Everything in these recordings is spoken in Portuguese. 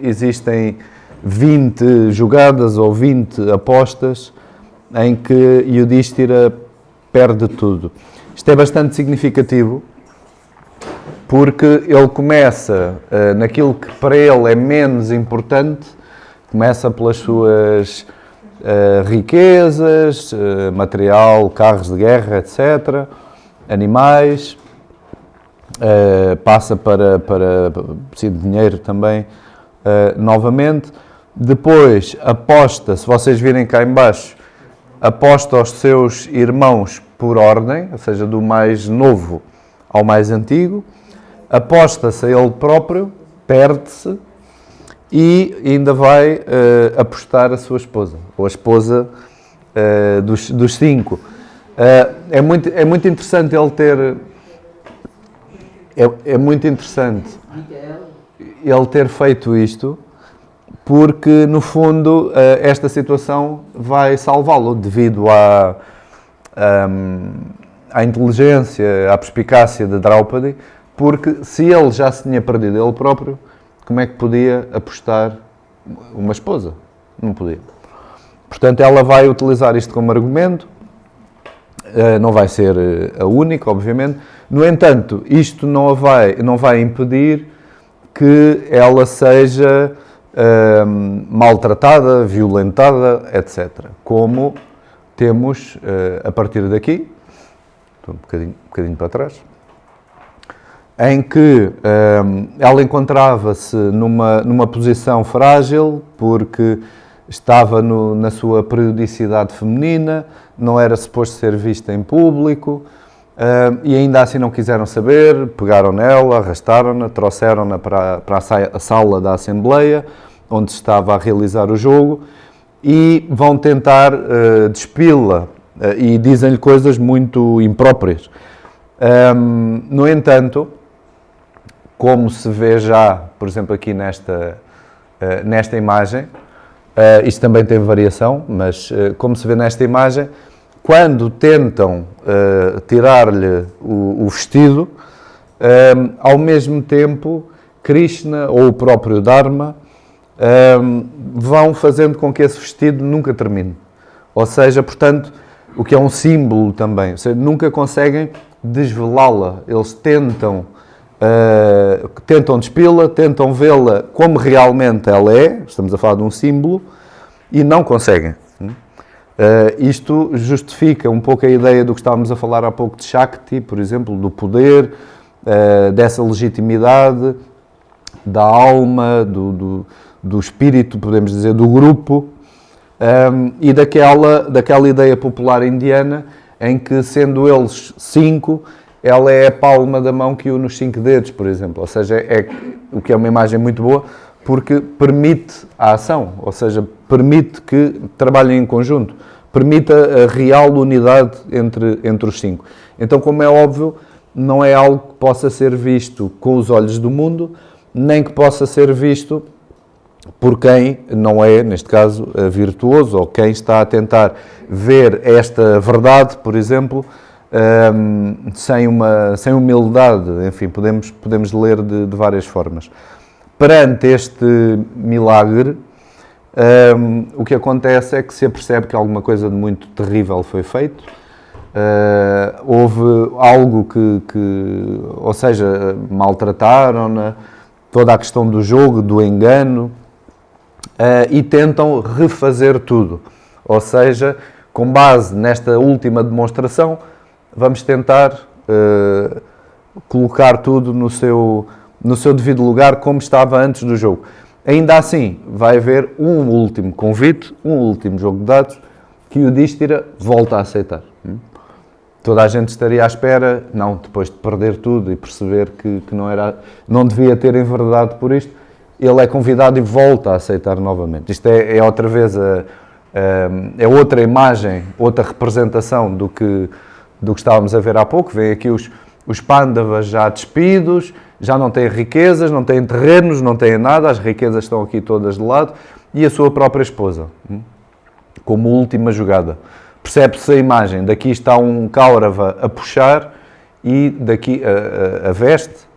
Existem 20 jogadas ou 20 apostas em que Yudhishthira perde tudo. Isto é bastante significativo porque ele começa naquilo que para ele é menos importante, começa pelas suas riquezas, material, carros de guerra, etc., animais, passa para preciso de dinheiro também, novamente. Depois aposta, se vocês virem cá em baixo, aposta aos seus irmãos por ordem, ou seja, do mais novo ao mais antigo, aposta-se a ele próprio, perde-se e ainda vai apostar a sua esposa, ou a esposa dos 5. É muito interessante ele ter... É muito interessante ele ter feito isto, porque, no fundo, esta situação vai salvá-lo devido à inteligência, à perspicácia de Draupadi, porque se ele já se tinha perdido ele próprio, como é que podia apostar uma esposa? Não podia. Portanto, ela vai utilizar isto como argumento, não vai ser a única, obviamente. No entanto, isto não vai impedir que ela seja maltratada, violentada, etc. Como temos a partir daqui, estou um bocadinho para trás, em que ela encontrava-se numa posição frágil, porque estava na sua periodicidade feminina, não era suposto ser vista em público, e ainda assim não quiseram saber, pegaram nela, arrastaram-na, trouxeram-na para a sala da Assembleia, onde se estava a realizar o jogo, e vão tentar despi-la, e dizem-lhe coisas muito impróprias. No entanto, como se vê já, por exemplo, aqui nesta imagem, isto também tem variação, mas como se vê nesta imagem, quando tentam tirar-lhe o vestido, ao mesmo tempo, Krishna ou o próprio Dharma vão fazendo com que esse vestido nunca termine. Ou seja, portanto, o que é um símbolo também, ou seja, nunca conseguem desvelá-la. Eles tentam despi-la, tentam vê-la como realmente ela é, estamos a falar de um símbolo, e não conseguem. Isto justifica um pouco a ideia do que estávamos a falar há pouco de Shakti, por exemplo, do poder, dessa legitimidade, da alma, do espírito, podemos dizer, do grupo, e daquela ideia popular indiana em que, sendo eles 5, ela é a palma da mão que une os 5 dedos, por exemplo. Ou seja, o que é uma imagem muito boa, porque permite a ação, ou seja, permite que trabalhem em conjunto, permite a real unidade entre os 5. Então, como é óbvio, não é algo que possa ser visto com os olhos do mundo, nem que possa ser visto por quem não é, neste caso, virtuoso, ou quem está a tentar ver esta verdade, por exemplo, sem humildade. Enfim, podemos ler de várias formas. Perante este milagre, o que acontece é que se apercebe que alguma coisa de muito terrível foi feito. Houve algo ou seja, maltrataram-na, toda a questão do jogo, do engano, e tentam refazer tudo. Ou seja, com base nesta última demonstração, vamos tentar colocar tudo no seu devido lugar, como estava antes do jogo. Ainda assim, vai haver um último convite, um último jogo de dados, que o Yudhishthira volta a aceitar. Toda a gente estaria à espera, não, depois de perder tudo e perceber que não devia ter enverdado por isto, ele é convidado e volta a aceitar novamente. Isto é outra vez, é outra imagem, outra representação do que estávamos a ver há pouco. Vêm aqui os Pandavas já despidos, já não têm riquezas, não têm terrenos, não têm nada, as riquezas estão aqui todas de lado, e a sua própria esposa, como última jogada. Percebe-se a imagem, daqui está um Kaurava a puxar, e daqui a veste,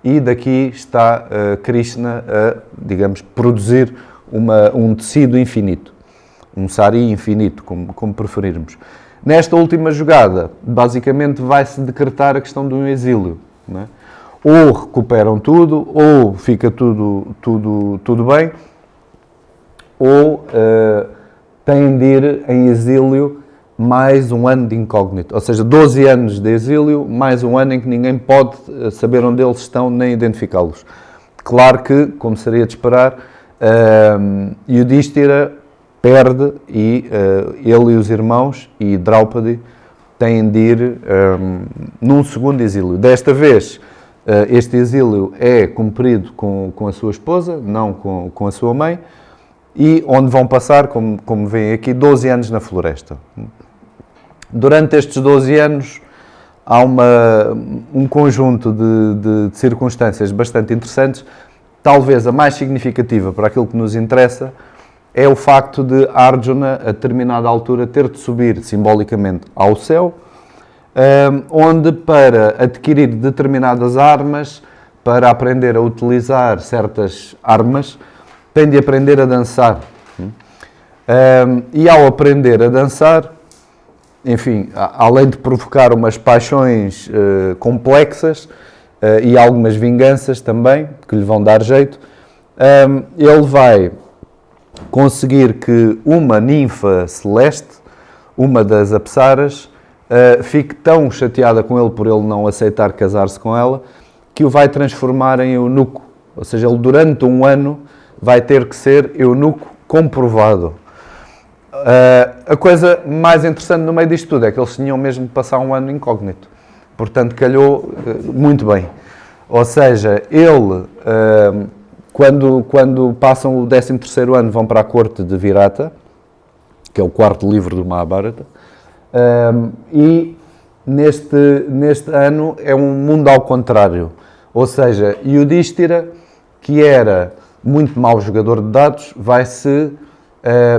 e daqui está Krishna a, digamos, produzir um tecido infinito, um sari infinito, como preferirmos. Nesta última jogada, basicamente vai-se decretar a questão de um exílio, não é? Ou recuperam tudo, ou fica tudo bem, ou têm de ir em exílio mais um ano de incógnito. Ou seja, 12 anos de exílio, mais um ano em que ninguém pode saber onde eles estão, nem identificá-los. Claro que, como seria de esperar, Yudhishthira perde e ele e os irmãos e Draupadi têm de ir num segundo exílio. Desta vez, este exílio é cumprido com a sua esposa, não com a sua mãe, e onde vão passar, como veem aqui, 12 anos na floresta. Durante estes 12 anos há um conjunto de circunstâncias bastante interessantes. Talvez a mais significativa para aquilo que nos interessa é o facto de Arjuna, a determinada altura, ter de subir simbolicamente ao céu, onde, para adquirir determinadas armas, para aprender a utilizar certas armas, tem de aprender a dançar. E ao aprender a dançar, enfim, além de provocar umas paixões complexas e algumas vinganças também, que lhe vão dar jeito, ele vai conseguir que uma ninfa celeste, uma das apsaras, fique tão chateada com ele por ele não aceitar casar-se com ela, que o vai transformar em eunuco. Ou seja, ele durante um ano vai ter que ser eunuco comprovado. A coisa mais interessante no meio disto tudo é que eles tinham mesmo de passar um ano incógnito. Portanto, calhou muito bem. Ou seja, ele, quando passam o 13º ano, vão para a corte de Virata, que é o 4º livro do Mahabharata, e neste ano é um mundo ao contrário. Ou seja, Yudhishthira, que era muito mau jogador de dados, vai-se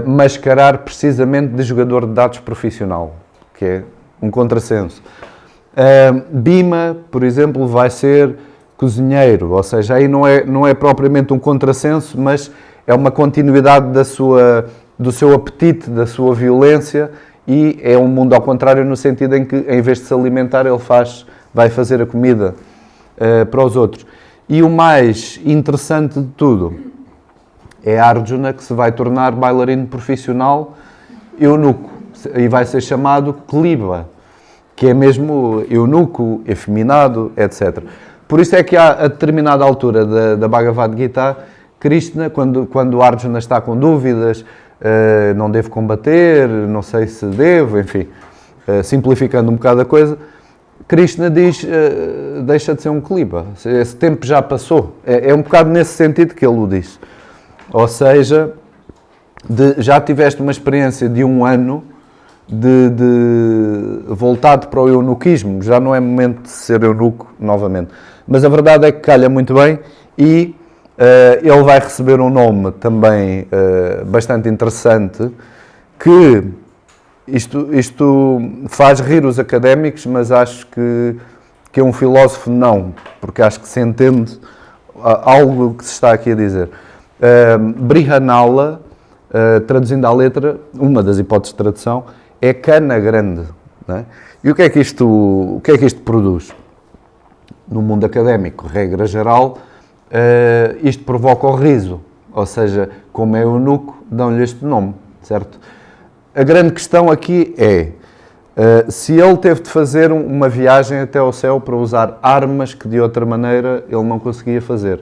mascarar precisamente de jogador de dados profissional, que é um contrassenso. Bhima, por exemplo, vai ser cozinheiro, ou seja, aí não é propriamente um contrassenso, mas é uma continuidade do seu apetite, da sua violência, e é um mundo ao contrário no sentido em que, em vez de se alimentar, ele vai fazer a comida para os outros. E o mais interessante de tudo é Arjuna, que se vai tornar bailarino profissional eunuco, e vai ser chamado Kliba, que é mesmo eunuco, efeminado, etc. Por isso é que a determinada altura da Bhagavad Gita, Krishna, quando Arjuna está com dúvidas, não devo combater, não sei se devo, enfim, simplificando um bocado a coisa, Krishna diz, deixa de ser um Kliba, esse tempo já passou. É um bocado nesse sentido que ele o diz. Ou seja, já tiveste uma experiência de um ano voltado para o eunuquismo, já não é momento de ser eunuco novamente. Mas a verdade é que calha muito bem e ele vai receber um nome também bastante interessante, que isto faz rir os académicos, mas acho que é um filósofo não, porque acho que se entende algo que se está aqui a dizer. Brihanala, traduzindo à letra, uma das hipóteses de tradução, é cana grande. Não é? E o que é que isto produz? No mundo académico, regra geral, isto provoca o riso. Ou seja, como é eunuco, dão-lhe este nome, certo? A grande questão aqui é, se ele teve de fazer uma viagem até ao céu para usar armas que de outra maneira ele não conseguia fazer.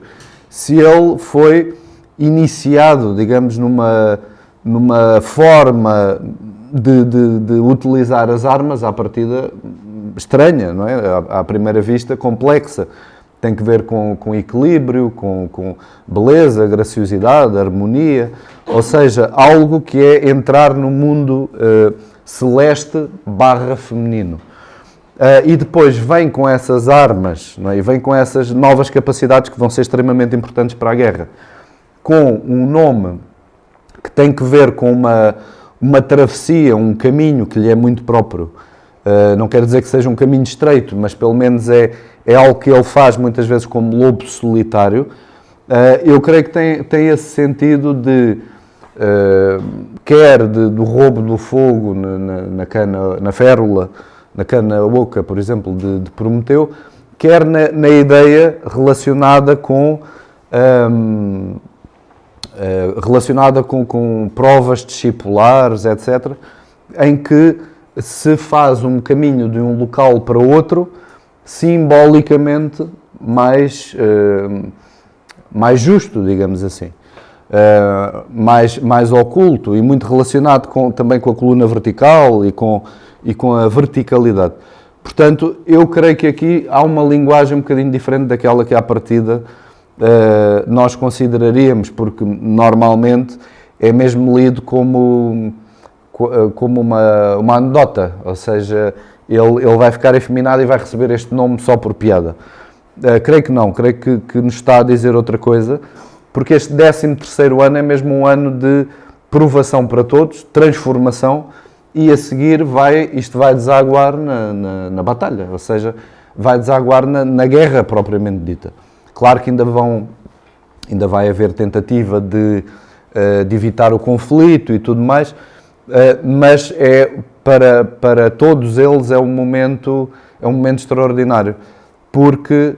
Se ele foi iniciado, digamos, numa forma de utilizar as armas, à partida estranha, não é? À primeira vista, complexa. Tem que ver com equilíbrio, com beleza, graciosidade, harmonia, ou seja, algo que é entrar no mundo celeste / feminino. E depois vem com essas armas, não é? E vem com essas novas capacidades que vão ser extremamente importantes para a guerra, com um nome que tem que ver com uma travessia, um caminho que lhe é muito próprio, Não quero dizer que seja um caminho estreito, mas pelo menos é algo que ele faz muitas vezes como lobo solitário. Eu creio que tem esse sentido de, quer do roubo do fogo na férula, na cana oca, por exemplo, de Prometeu, quer na ideia relacionada com provas discipulares, etc., em que se faz um caminho de um local para outro simbolicamente mais justo, digamos assim, mais oculto e muito relacionado também com a coluna vertical e com a verticalidade. Portanto, eu creio que aqui há uma linguagem um bocadinho diferente daquela que à partida nós consideraríamos, porque normalmente é mesmo lido como uma anedota, ou seja, ele vai ficar efeminado e vai receber este nome só por piada. Creio que não, creio que nos está a dizer outra coisa, porque este 13º ano é mesmo um ano de provação para todos, transformação, e a seguir isto vai desaguar na batalha, ou seja, vai desaguar na guerra propriamente dita. Claro que ainda vai haver tentativa de evitar o conflito e tudo mais, mas para todos eles é um momento extraordinário, porque,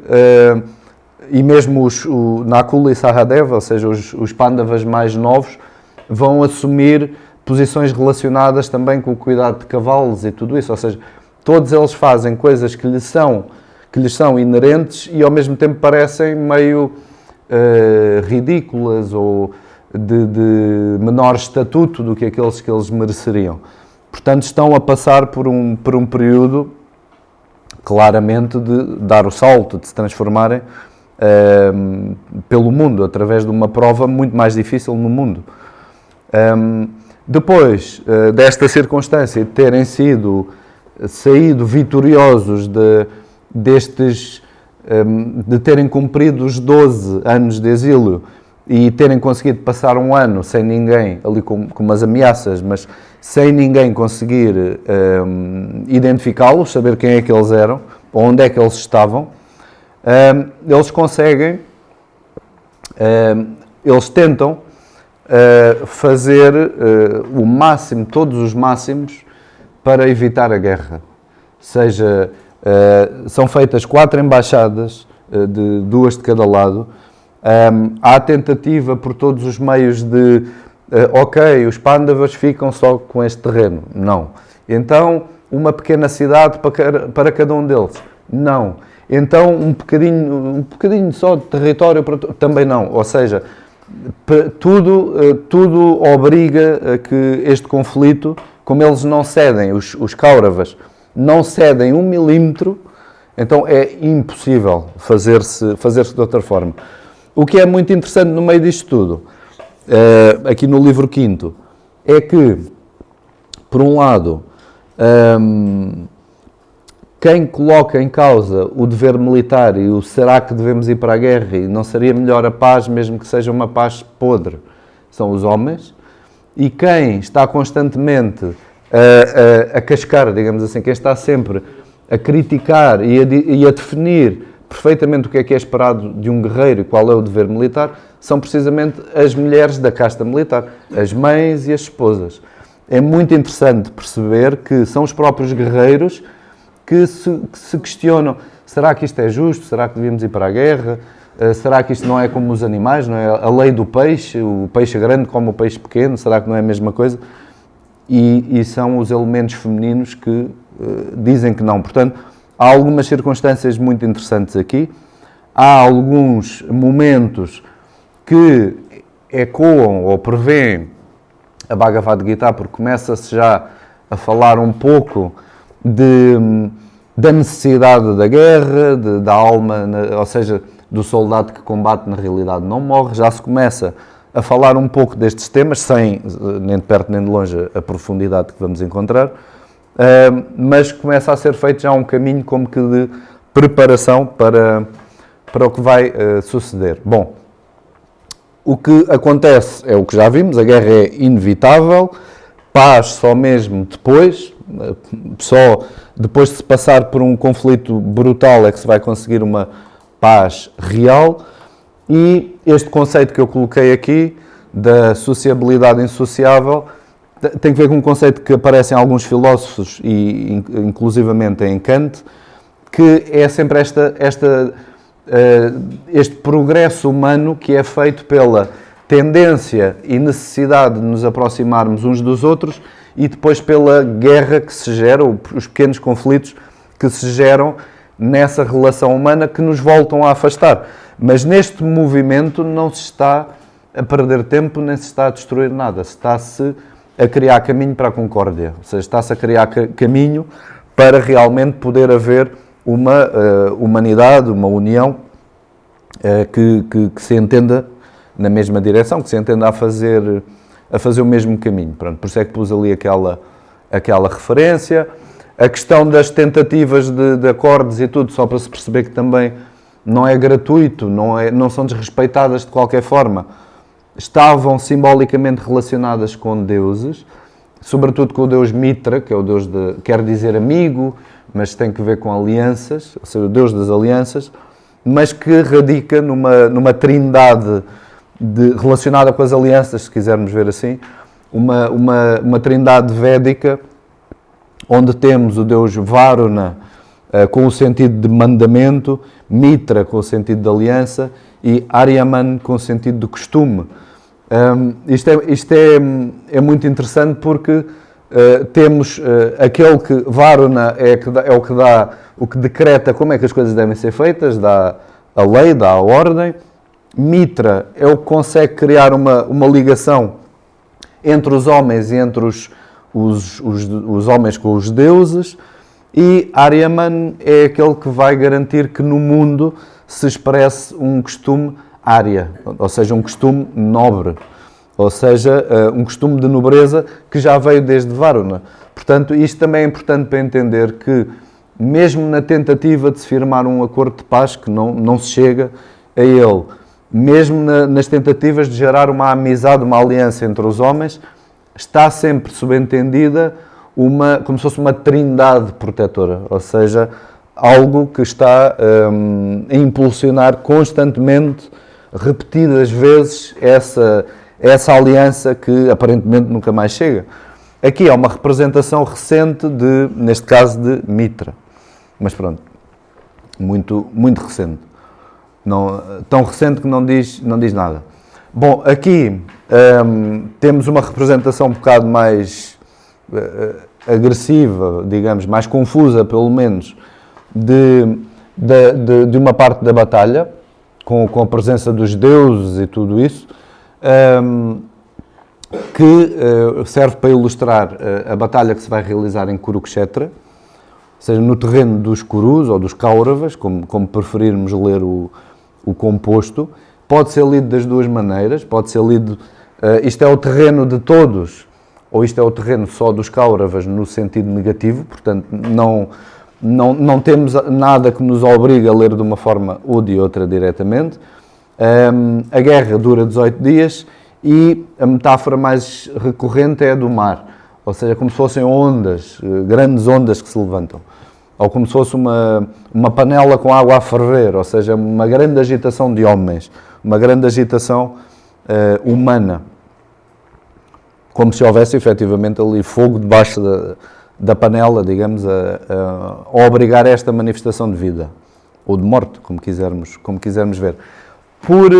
e mesmo Nakula e Sahadeva, ou seja, os Pandavas mais novos, vão assumir posições relacionadas também com o cuidado de cavalos e tudo isso, ou seja, todos eles fazem coisas que lhes são inerentes e ao mesmo tempo parecem meio ridículas ou de menor estatuto do que aqueles que eles mereceriam. Portanto, estão a passar por um período, claramente, de dar o salto, de se transformarem pelo mundo, através de uma prova muito mais difícil no mundo. Depois desta circunstância de terem saído vitoriosos de terem cumprido os 12 anos de exílio e terem conseguido passar um ano sem ninguém, ali com umas ameaças, mas sem ninguém conseguir identificá-los, saber quem é que eles eram, onde é que eles estavam, eles conseguem, eles tentam fazer o máximo, todos os máximos, para evitar a guerra. Seja, são feitas 4 embaixadas, de 2 de cada lado. Há tentativa por todos os meios de ok, os Pandavas ficam só com este terreno. Não. Então, uma pequena cidade para cada um deles. Não. Então, um bocadinho só de território para também não. Ou seja, tudo obriga a que este conflito, como eles não cedem, os Kauravas não cedem 1 milímetro, então é impossível fazer-se de outra forma. O que é muito interessante no meio disto tudo, aqui no livro 5º, é que, por um lado, quem coloca em causa o dever militar e o será que devemos ir para a guerra e não seria melhor a paz, mesmo que seja uma paz podre, são os homens, e quem está constantemente a cascar, digamos assim, quem está sempre a criticar e a definir perfeitamente o que é esperado de um guerreiro e qual é o dever militar, são precisamente as mulheres da casta militar, as mães e as esposas. É muito interessante perceber que são os próprios guerreiros que se questionam, será que isto é justo? Será que devíamos ir para a guerra? Será que isto não é como os animais? Não é a lei do peixe? O peixe grande como o peixe pequeno? Será que não é a mesma coisa? E são os elementos femininos que dizem que não. Portanto, há algumas circunstâncias muito interessantes aqui. Há alguns momentos que ecoam ou prevêem a Bhagavad Gita, porque começa-se já a falar um pouco da necessidade da guerra, da alma, ou seja, do soldado que combate na realidade não morre. Já se começa a falar um pouco destes temas, sem nem de perto nem de longe a profundidade que vamos encontrar, mas começa a ser feito já um caminho como que de preparação para o que vai suceder. Bom, o que acontece é o que já vimos, a guerra é inevitável, paz só mesmo depois, Só depois de se passar por um conflito brutal é que se vai conseguir uma paz real. E este conceito que eu coloquei aqui, da sociabilidade insociável, tem que ver com um conceito que aparece em alguns filósofos, e inclusivamente em Kant, que é sempre este progresso humano que é feito pela tendência e necessidade de nos aproximarmos uns dos outros e depois pela guerra que se gera, ou os pequenos conflitos que se geram nessa relação humana que nos voltam a afastar. Mas neste movimento não se está a perder tempo, nem se está a destruir nada. Está-se a criar caminho para a concórdia. Ou seja, está-se a criar caminho para realmente poder haver uma humanidade, uma união que se entenda na mesma direção, que se entenda a fazer o mesmo caminho. Pronto, por isso é que pus ali aquela referência. A questão das tentativas de acordes e tudo, só para se perceber que também não é gratuito, não são desrespeitadas de qualquer forma. Estavam simbolicamente relacionadas com deuses, sobretudo com o deus Mitra, que é o deus quer dizer amigo, mas tem que ver com alianças, ou seja, o deus das alianças, mas que radica numa trindade relacionada com as alianças, se quisermos ver assim, uma trindade védica, onde temos o deus Varuna com o sentido de mandamento, Mitra com o sentido de aliança e Aryaman com o sentido de costume. Isto é muito interessante porque temos aquele que Varuna é o que decreta como é que as coisas devem ser feitas, dá a lei, dá a ordem. Mitra é o que consegue criar uma ligação entre os homens e entre os homens com os deuses, e Aryaman é aquele que vai garantir que no mundo se expresse um costume Arya, ou seja, um costume nobre, ou seja, um costume de nobreza que já veio desde Varuna. Portanto, isto também é importante para entender que, mesmo na tentativa de se firmar um acordo de paz, que não se chega a ele, mesmo nas tentativas de gerar uma amizade, uma aliança entre os homens, está sempre subentendida como se fosse uma trindade protetora, ou seja, algo que está a impulsionar constantemente, repetidas vezes, essa aliança que aparentemente nunca mais chega. Aqui é uma representação recente neste caso, de Mitra. Mas pronto, muito, muito recente. Tão recente que não diz nada. Bom, aqui temos uma representação um bocado mais agressiva, digamos, mais confusa, pelo menos, de uma parte da batalha, com a presença dos deuses e tudo isso, que serve para ilustrar a batalha que se vai realizar em Kurukshetra, ou seja, no terreno dos Kurus ou dos Kauravas, como preferirmos ler o composto. Pode ser lido das duas maneiras, pode ser lido, isto é o terreno de todos, ou isto é o terreno só dos Kauravas no sentido negativo, portanto não temos nada que nos obrigue a ler de uma forma ou de outra diretamente. A guerra dura 18 dias e a metáfora mais recorrente é a do mar, ou seja, como se fossem ondas, grandes ondas que se levantam, ou como se fosse uma panela com água a ferver, ou seja, uma grande agitação de homens, uma grande agitação humana, como se houvesse efetivamente ali fogo debaixo da panela, digamos, a obrigar esta manifestação de vida, ou de morte, como quisermos ver. Por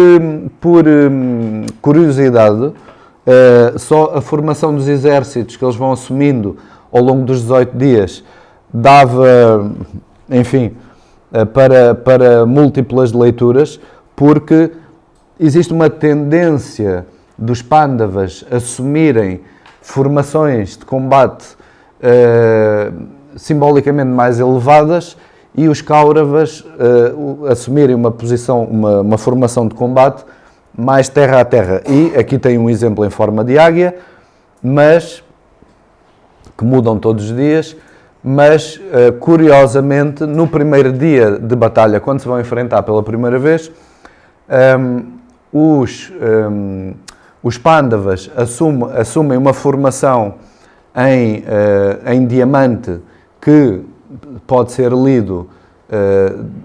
curiosidade, só a formação dos exércitos que eles vão assumindo ao longo dos 18 dias dava, enfim, para múltiplas leituras, porque existe uma tendência dos Pandavas assumirem formações de combate simbolicamente mais elevadas e os Kauravas assumirem uma formação de combate mais terra a terra. E aqui tem um exemplo em forma de águia, mas que mudam todos os dias, mas curiosamente no primeiro dia de batalha, quando se vão enfrentar pela primeira vez, os Pandavas assumem uma formação em diamante, que pode ser lido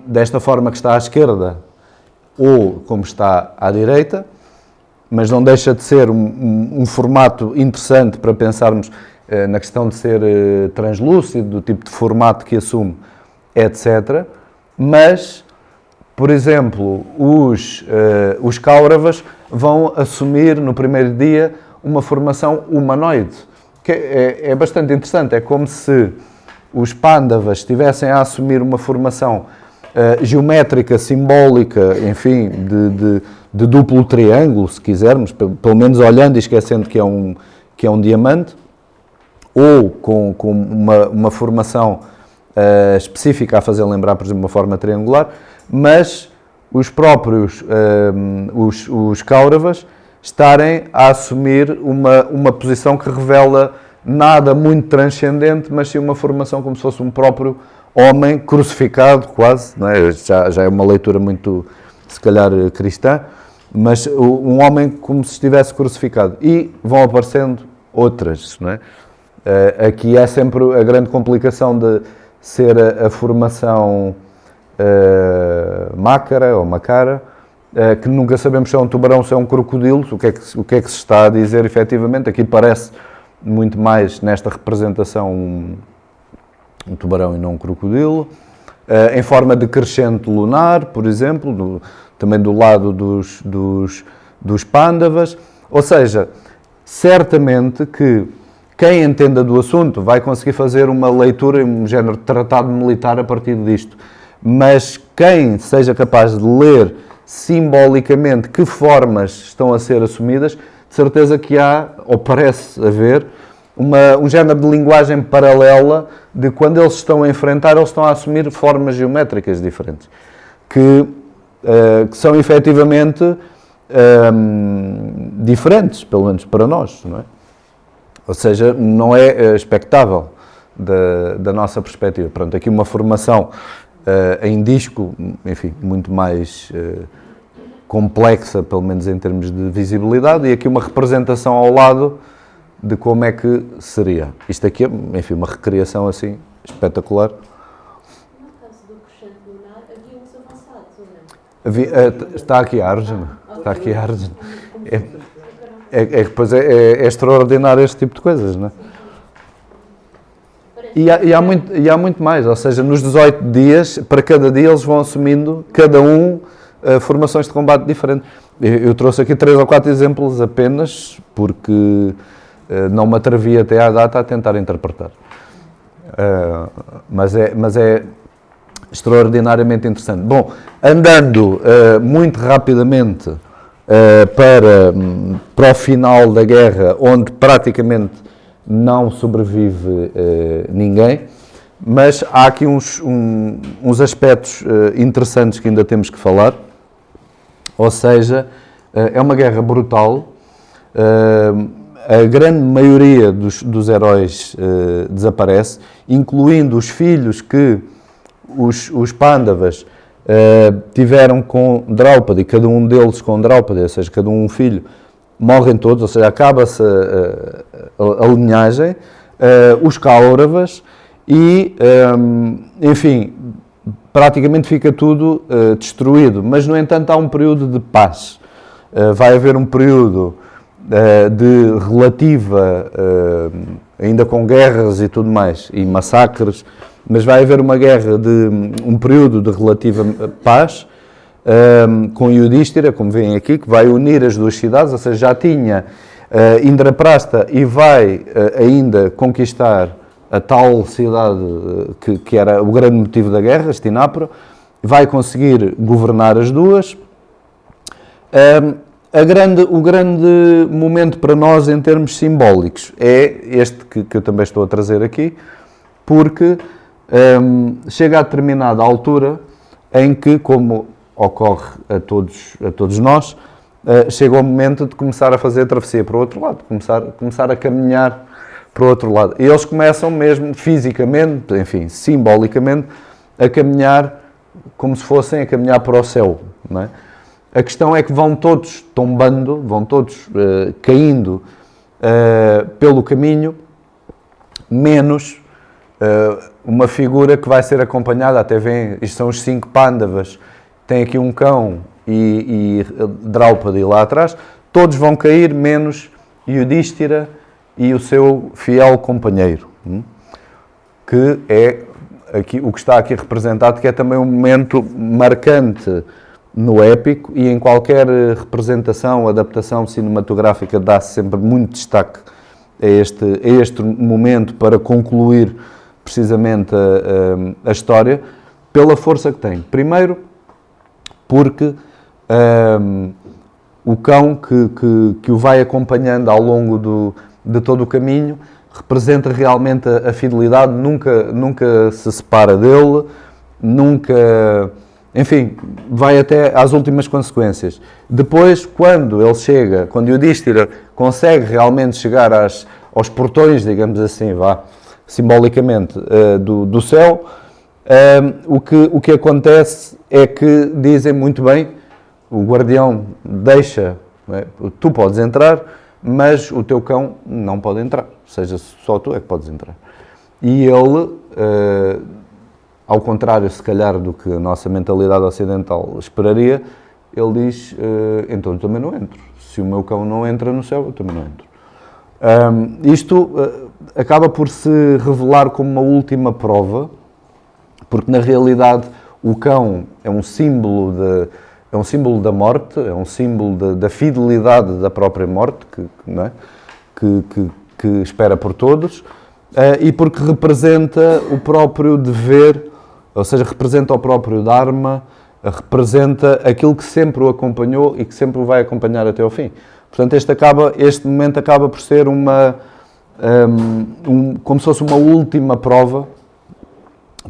desta forma que está à esquerda ou como está à direita, mas não deixa de ser um formato interessante para pensarmos na questão de ser translúcido, do tipo de formato que assume, etc. Mas, por exemplo, os cáuravas vão assumir no primeiro dia uma formação humanoide, que é bastante interessante. É como se os pândavas estivessem a assumir uma formação geométrica, simbólica, enfim, de duplo triângulo, se quisermos, pelo menos olhando e esquecendo que é um diamante, ou com uma formação específica a fazer lembrar, por exemplo, uma forma triangular, mas os próprios os cáuravas estarem a assumir uma posição que revela nada muito transcendente, mas sim uma formação como se fosse um próprio homem crucificado, quase, não é? Já é uma leitura muito, se calhar, cristã, mas um homem como se estivesse crucificado. E vão aparecendo outras, não é? Aqui é sempre a grande complicação de ser a formação mácara ou macara, que nunca sabemos se é um tubarão, se é um crocodilo, o que é que se está a dizer efetivamente. Aqui parece muito mais nesta representação um tubarão e não um crocodilo, em forma de crescente lunar, por exemplo, também do lado dos pândavas. Ou seja, certamente que quem entenda do assunto vai conseguir fazer uma leitura, um género de tratado militar a partir disto. Mas quem seja capaz de ler simbolicamente que formas estão a ser assumidas, de certeza que há, ou parece haver, um género de linguagem paralela de quando eles estão a enfrentar, eles estão a assumir formas geométricas diferentes, que são efetivamente diferentes, pelo menos para nós, não é? Ou seja, não é expectável da nossa perspectiva. Pronto, aqui uma formação em disco, enfim, muito mais complexa, pelo menos em termos de visibilidade, e aqui uma representação ao lado de como é que seria. Isto aqui é, enfim, uma recriação assim espetacular. No caso do crescente lunar, havia uns avançados, ou não? Está aqui a Arjuna. Está aqui a Arjuna. Depois é extraordinário este tipo de coisas, não é? E há muito mais, ou seja, nos 18 dias, para cada dia eles vão assumindo, cada um, formações de combate diferentes. Eu trouxe aqui 3 ou 4 exemplos apenas, porque não me atrevi até à data a tentar interpretar. Mas é extraordinariamente interessante. Bom, andando muito rapidamente para o final da guerra, onde praticamente não sobrevive ninguém, mas há aqui uns aspectos interessantes que ainda temos que falar. Ou seja, é uma guerra brutal, a grande maioria dos heróis desaparece, incluindo os filhos que os Pândavas tiveram com Draupadi, cada um deles com Draupadi, ou seja, cada um filho, morrem todos, ou seja, acaba-se a linhagem, os Kauravas e, enfim, praticamente fica tudo destruído. Mas, no entanto, há um período de paz. Vai haver um período de relativa, ainda com guerras e tudo mais, e massacres, mas vai haver um período de relativa paz, com Yudhishthira, como veem aqui, que vai unir as duas cidades, ou seja, já tinha Indraprastha e vai ainda conquistar a tal cidade que era o grande motivo da guerra, Hastinapura, vai conseguir governar as duas. O grande momento para nós em termos simbólicos é este que eu também estou a trazer aqui, porque chega a determinada altura em que, como ocorre a todos nós, chega o momento de começar a fazer a travessia para o outro lado, começar a caminhar para o outro lado. E eles começam mesmo fisicamente, enfim, simbolicamente, a caminhar como se fossem a caminhar para o céu, não é? A questão é que vão todos tombando, vão todos caindo pelo caminho, menos uma figura que vai ser acompanhada, até vem, isto são os 5 Pândavas, tem aqui um cão e Draupadi lá atrás, todos vão cair, menos Yudhishthira e o seu fiel companheiro, que é aqui, o que está aqui representado, que é também um momento marcante no épico, e em qualquer representação, adaptação cinematográfica dá-se sempre muito destaque a este momento para concluir precisamente a história, pela força que tem. Primeiro, porque o cão que o vai acompanhando ao longo de todo o caminho representa realmente a fidelidade, nunca se separa dele, nunca... Enfim, vai até às últimas consequências. Depois, quando Yudhishthira consegue realmente chegar aos portões, digamos assim, simbolicamente, do céu, o que acontece é que dizem muito bem, o guardião deixa, não é? Tu podes entrar, mas o teu cão não pode entrar, ou seja, só tu é que podes entrar. E ele, ao contrário, se calhar, do que a nossa mentalidade ocidental esperaria, ele diz, então eu também não entro. Se o meu cão não entra no céu, eu também não entro. Isto acaba por se revelar como uma última prova, porque na realidade o cão é um símbolo da morte, é um símbolo da fidelidade da própria morte, não é? que espera por todos, e porque representa o próprio dever, ou seja, representa o próprio Dharma, representa aquilo que sempre o acompanhou e que sempre o vai acompanhar até ao fim. Portanto, este momento acaba por ser como se fosse uma última prova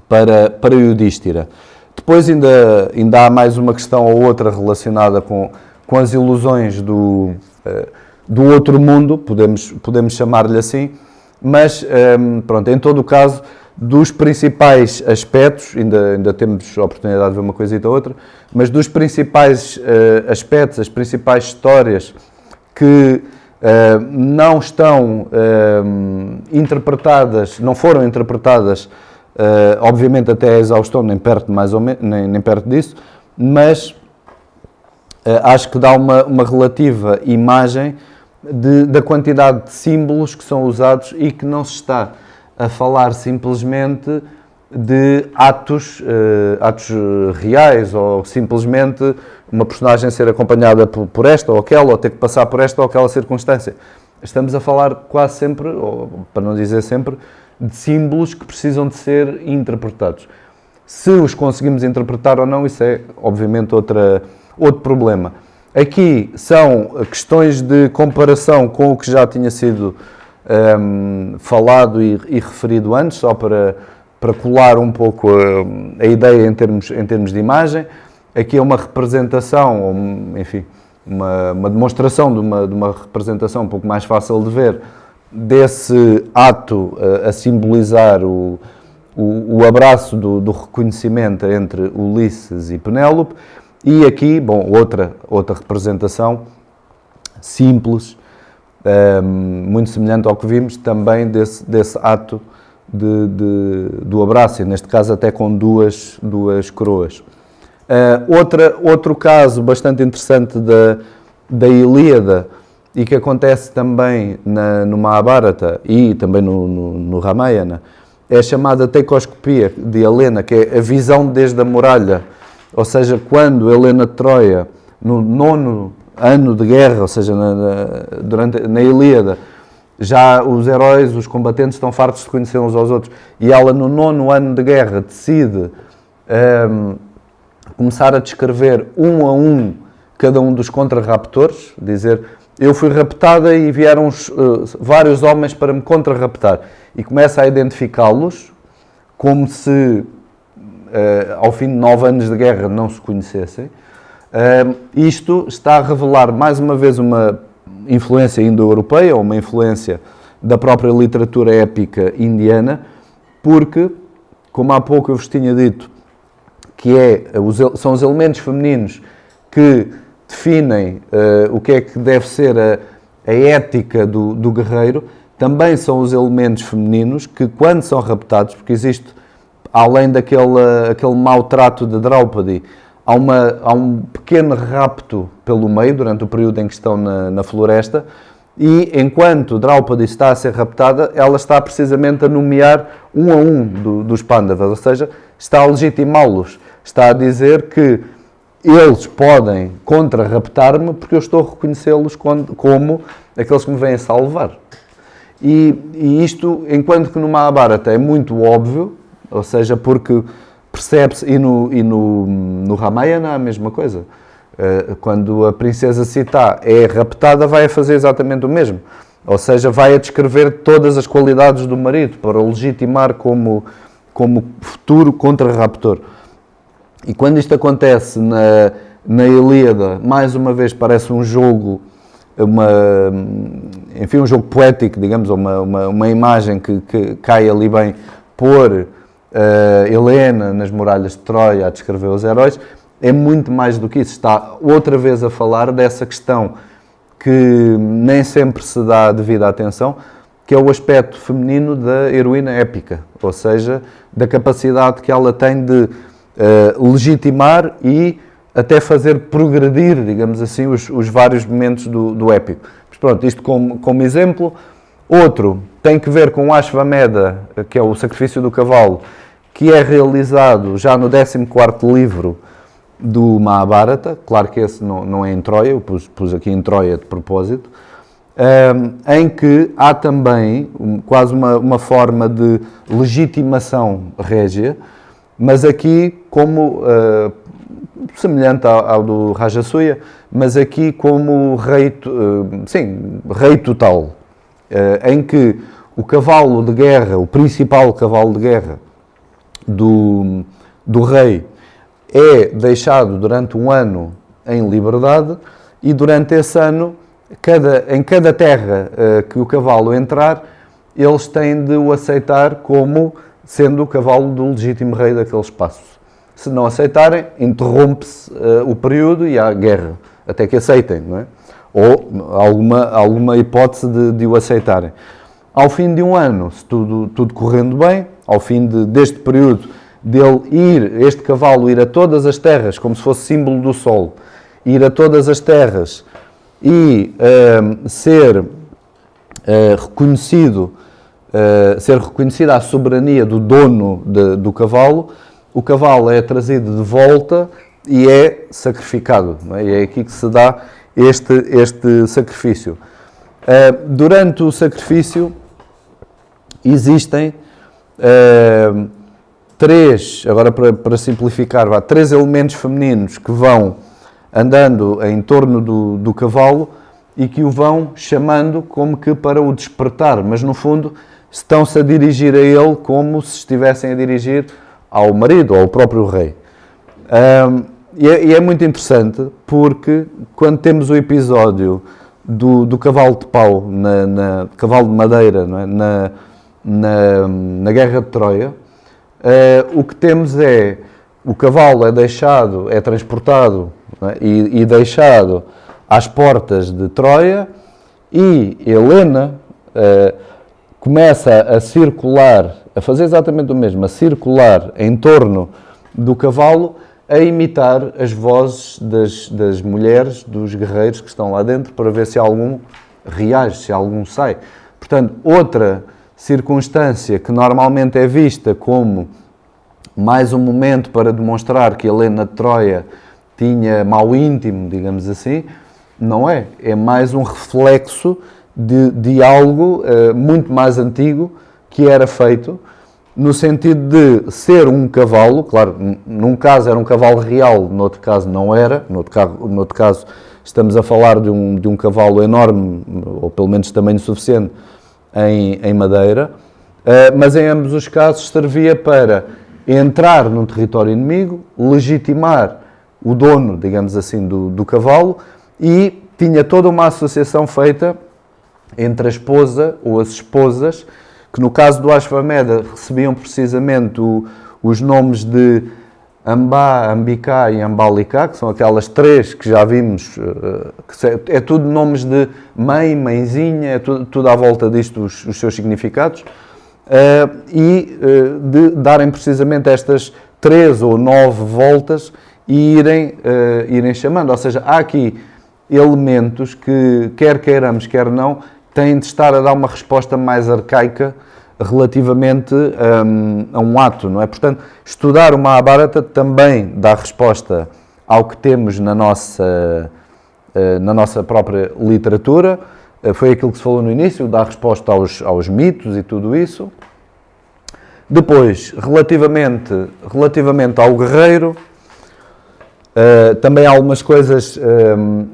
para Yudhishthira. Depois ainda há mais uma questão ou outra relacionada com as ilusões do outro mundo, podemos chamar-lhe assim, mas, pronto, em todo o caso, dos principais aspectos, ainda temos a oportunidade de ver uma coisita ou outra, mas dos principais aspectos, as principais histórias que não estão interpretadas, não foram interpretadas, obviamente até a exaustão, nem perto disso, mas acho que dá uma relativa imagem da quantidade de símbolos que são usados e que não se está a falar simplesmente de atos reais, ou simplesmente uma personagem ser acompanhada por esta ou aquela, ou ter que passar por esta ou aquela circunstância. Estamos a falar quase sempre, ou para não dizer sempre, de símbolos que precisam de ser interpretados. Se os conseguimos interpretar ou não, isso é obviamente outro problema. Aqui são questões de comparação com o que já tinha sido falado e referido antes, só para colar um pouco a ideia em termos de imagem. Aqui é uma representação, enfim, uma demonstração de uma representação um pouco mais fácil de ver desse ato a simbolizar o abraço do reconhecimento entre Ulisses e Penélope. E aqui, bom, outra representação simples, muito semelhante ao que vimos, também desse ato do abraço, e neste caso até com duas coroas. Outro caso bastante interessante da Ilíada, e que acontece também no Mahabharata e também no Ramayana, é a chamada teicoscopia de Helena, que é a visão desde a muralha. Ou seja, quando Helena de Troia, no 9º ano de guerra, ou seja, na Ilíada, já os heróis, os combatentes estão fartos de conhecer uns aos outros, e ela no 9º ano de guerra decide começar a descrever um a um cada um dos contra-raptores, dizer, eu fui raptada e vieram vários homens para me contra-raptar, e começa a identificá-los como se ao fim de 9 anos de guerra não se conhecessem. Isto está a revelar mais uma vez uma influência indo-europeia, ou uma influência da própria literatura épica indiana, porque, como há pouco eu vos tinha dito, que são os elementos femininos que definem o que é que deve ser a ética do guerreiro, também são os elementos femininos que, quando são raptados, porque existe, além aquele mau trato de Draupadi, há um pequeno rapto pelo meio, durante o período em que estão na floresta, e enquanto Draupadi está a ser raptada, ela está precisamente a nomear um a um dos Pandavas, ou seja, está a legitimá-los, está a dizer que eles podem contra-raptar-me porque eu estou a reconhecê-los como aqueles que me vêm salvar. E isto, enquanto que no Mahabharata é muito óbvio, ou seja, porque percebe-se, e no Ramayana a mesma coisa. Quando a princesa Sita é raptada, vai a fazer exatamente o mesmo. Ou seja, vai a descrever todas as qualidades do marido para o legitimar como futuro contra-raptor. E quando isto acontece na Ilíada, mais uma vez parece um jogo, um jogo poético, digamos, ou uma imagem que cai ali bem, pôr Helena nas muralhas de Troia a descrever os heróis. É muito mais do que isso. Está outra vez a falar dessa questão que nem sempre se dá a devida atenção, que é o aspecto feminino da heroína épica, ou seja, da capacidade que ela tem de legitimar e até fazer progredir, digamos assim, os vários momentos do épico. Mas pronto, isto como exemplo. Outro tem que ver com o Ashvamedha, que é o sacrifício do cavalo, que é realizado já no 14º livro do Mahabharata. Claro que esse não é em Troia, eu pus aqui em Troia de propósito, em que há também quase uma forma de legitimação régia, mas aqui como, semelhante ao do Rajasuya, mas aqui como rei total, em que o cavalo de guerra, o principal cavalo de guerra do rei, é deixado durante um ano em liberdade, e durante esse ano, em cada terra que o cavalo entrar, eles têm de o aceitar como sendo o cavalo do legítimo rei daquele espaço. Se não aceitarem, interrompe-se o período e há guerra, até que aceitem, não é? Ou alguma hipótese de o aceitarem. Ao fim de um ano, se tudo correndo bem, ao fim deste período, este cavalo ir a todas as terras, como se fosse símbolo do sol, ir a todas as terras e ser reconhecida a soberania do dono do cavalo, o cavalo é trazido de volta e é sacrificado, não é? E é aqui que se dá este sacrifício. Durante o sacrifício existem agora para simplificar, três elementos femininos que vão andando em torno do cavalo e que o vão chamando como que para o despertar, mas no fundo estão-se a dirigir a ele como se estivessem a dirigir ao marido, ao próprio rei. E é muito interessante porque quando temos o episódio do cavalo de pau, cavalo de madeira, não é? na Guerra de Troia, o que temos é o cavalo é transportado, não é? e deixado às portas de Troia, e Helena começa a circular, a fazer exatamente o mesmo, a circular em torno do cavalo, a imitar as vozes das mulheres, dos guerreiros que estão lá dentro, para ver se algum reage, se algum sai. Portanto, outra circunstância que normalmente é vista como mais um momento para demonstrar que Helena de Troia tinha mau íntimo, digamos assim, não é. É mais um reflexo de algo muito mais antigo que era feito, no sentido de ser um cavalo, claro, num caso era um cavalo real, no outro caso não era, no outro caso estamos a falar de um cavalo enorme, ou pelo menos tamanho suficiente, em madeira, mas em ambos os casos servia para entrar num território inimigo, legitimar o dono, digamos assim, do cavalo, e tinha toda uma associação feita entre a esposa ou as esposas, que no caso do Ashvamedha recebiam precisamente os nomes de Amba, Ambika e Ambalika, que são aquelas três que já vimos, é tudo nomes de mãe, mãezinha, é tudo à volta disto, os seus significados, e de darem precisamente estas 3 ou 9 voltas e irem chamando. Ou seja, há aqui elementos que, quer queiramos, quer não, têm de estar a dar uma resposta mais arcaica relativamente a um ato, não é? Portanto, estudar o Mahabharata também dá resposta ao que temos na nossa própria literatura. Foi aquilo que se falou no início, dá resposta aos mitos e tudo isso. Depois, relativamente ao guerreiro, também há algumas coisas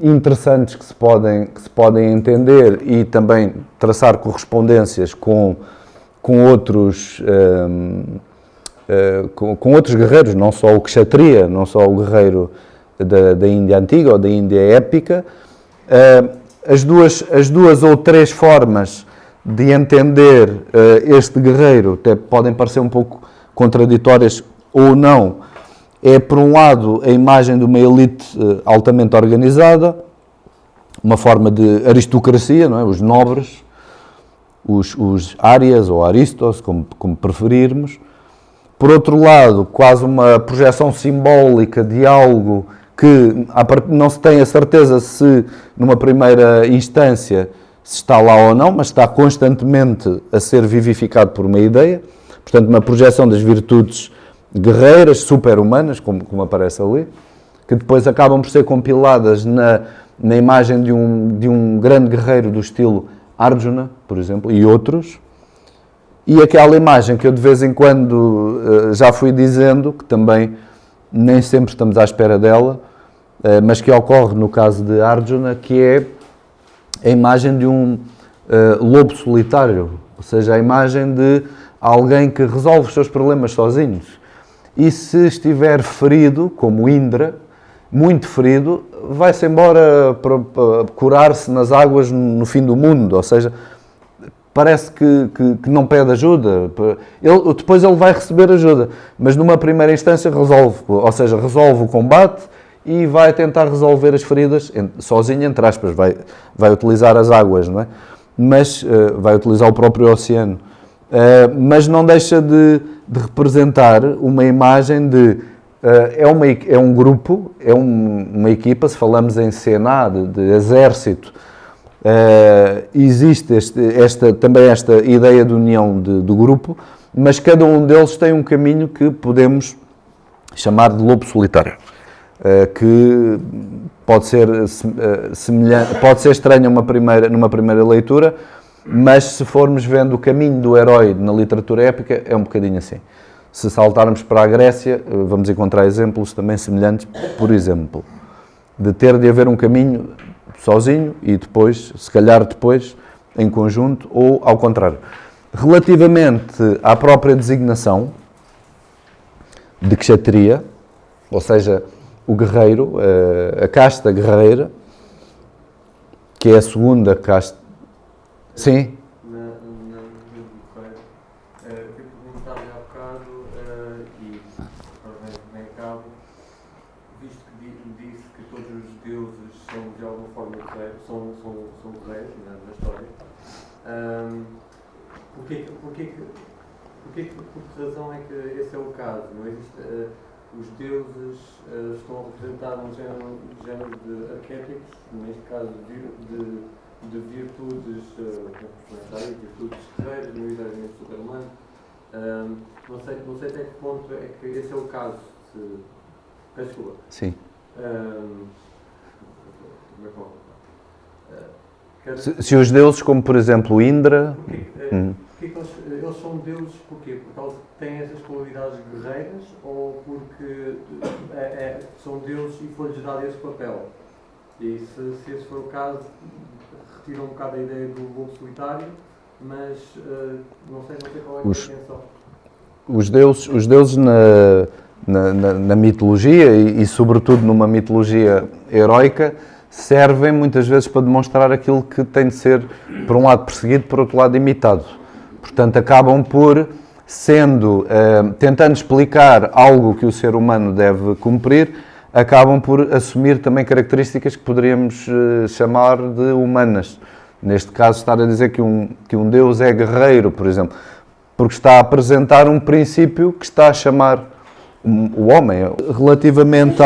interessantes que se podem entender e também traçar correspondências com outros guerreiros, não só o Kshatriya, não só o guerreiro da Índia antiga ou da Índia épica. As duas ou três formas de entender este guerreiro até podem parecer um pouco contraditórias ou não. É, por um lado, a imagem de uma elite altamente organizada, uma forma de aristocracia, não é? Os nobres, os árias ou aristos, como preferirmos. Por outro lado, quase uma projeção simbólica de algo que não se tem a certeza se, numa primeira instância, se está lá ou não, mas está constantemente a ser vivificado por uma ideia. Portanto, uma projeção das virtudes guerreiras, super-humanas, como aparece ali, que depois acabam por ser compiladas na imagem de um grande guerreiro do estilo Arjuna, por exemplo, e outros. E aquela imagem que eu de vez em quando já fui dizendo, que também nem sempre estamos à espera dela, mas que ocorre no caso de Arjuna, que é a imagem de um lobo solitário, ou seja, a imagem de alguém que resolve os seus problemas sozinhos. E se estiver ferido, como Indra, muito ferido, vai-se embora para curar-se nas águas no fim do mundo, ou seja, parece que não pede ajuda. Depois ele vai receber ajuda, mas numa primeira instância resolve o combate e vai tentar resolver as feridas sozinho, entre aspas, vai utilizar as águas, não é? Mas vai utilizar o próprio oceano. Mas não deixa de representar uma imagem de... é um grupo, é uma equipa, se falamos em Sena, de exército, existe também esta ideia de união do grupo, mas cada um deles tem um caminho que podemos chamar de lobo solitário, que pode ser semelhante, pode ser estranho numa primeira leitura, mas se formos vendo o caminho do herói na literatura épica, é um bocadinho assim. Se saltarmos para a Grécia, vamos encontrar exemplos também semelhantes, por exemplo, de ter de haver um caminho sozinho e depois, se calhar depois, em conjunto, ou ao contrário. Relativamente à própria designação de Kshatriya, ou seja, o guerreiro, a casta guerreira, que é a segunda casta. Sim? Por que razão é que esse é o caso? Não existe, os deuses estão a representar um género de arquétipos, neste caso de virtudes virtudes guerreiras, não exatamente super-humano. Não sei até que ponto é que esse é o caso. Peço desculpa. Sim. Se os deuses, como por exemplo Indra... Eles são deuses porquê? Porque eles têm essas qualidades guerreiras ou porque são deuses e foi-lhes dado esse papel? E se esse for o caso, retira um bocado a ideia do lobo solitário, mas não sei qual é a intenção. Os deuses na mitologia e sobretudo numa mitologia heroica servem muitas vezes para demonstrar aquilo que tem de ser, por um lado, perseguido, por outro lado, imitado. Portanto, acabam por tentando explicar algo que o ser humano deve cumprir, acabam por assumir também características que poderíamos chamar de humanas. Neste caso, estar a dizer que um Deus é guerreiro, por exemplo, porque está a apresentar um princípio que está a chamar o homem. Relativamente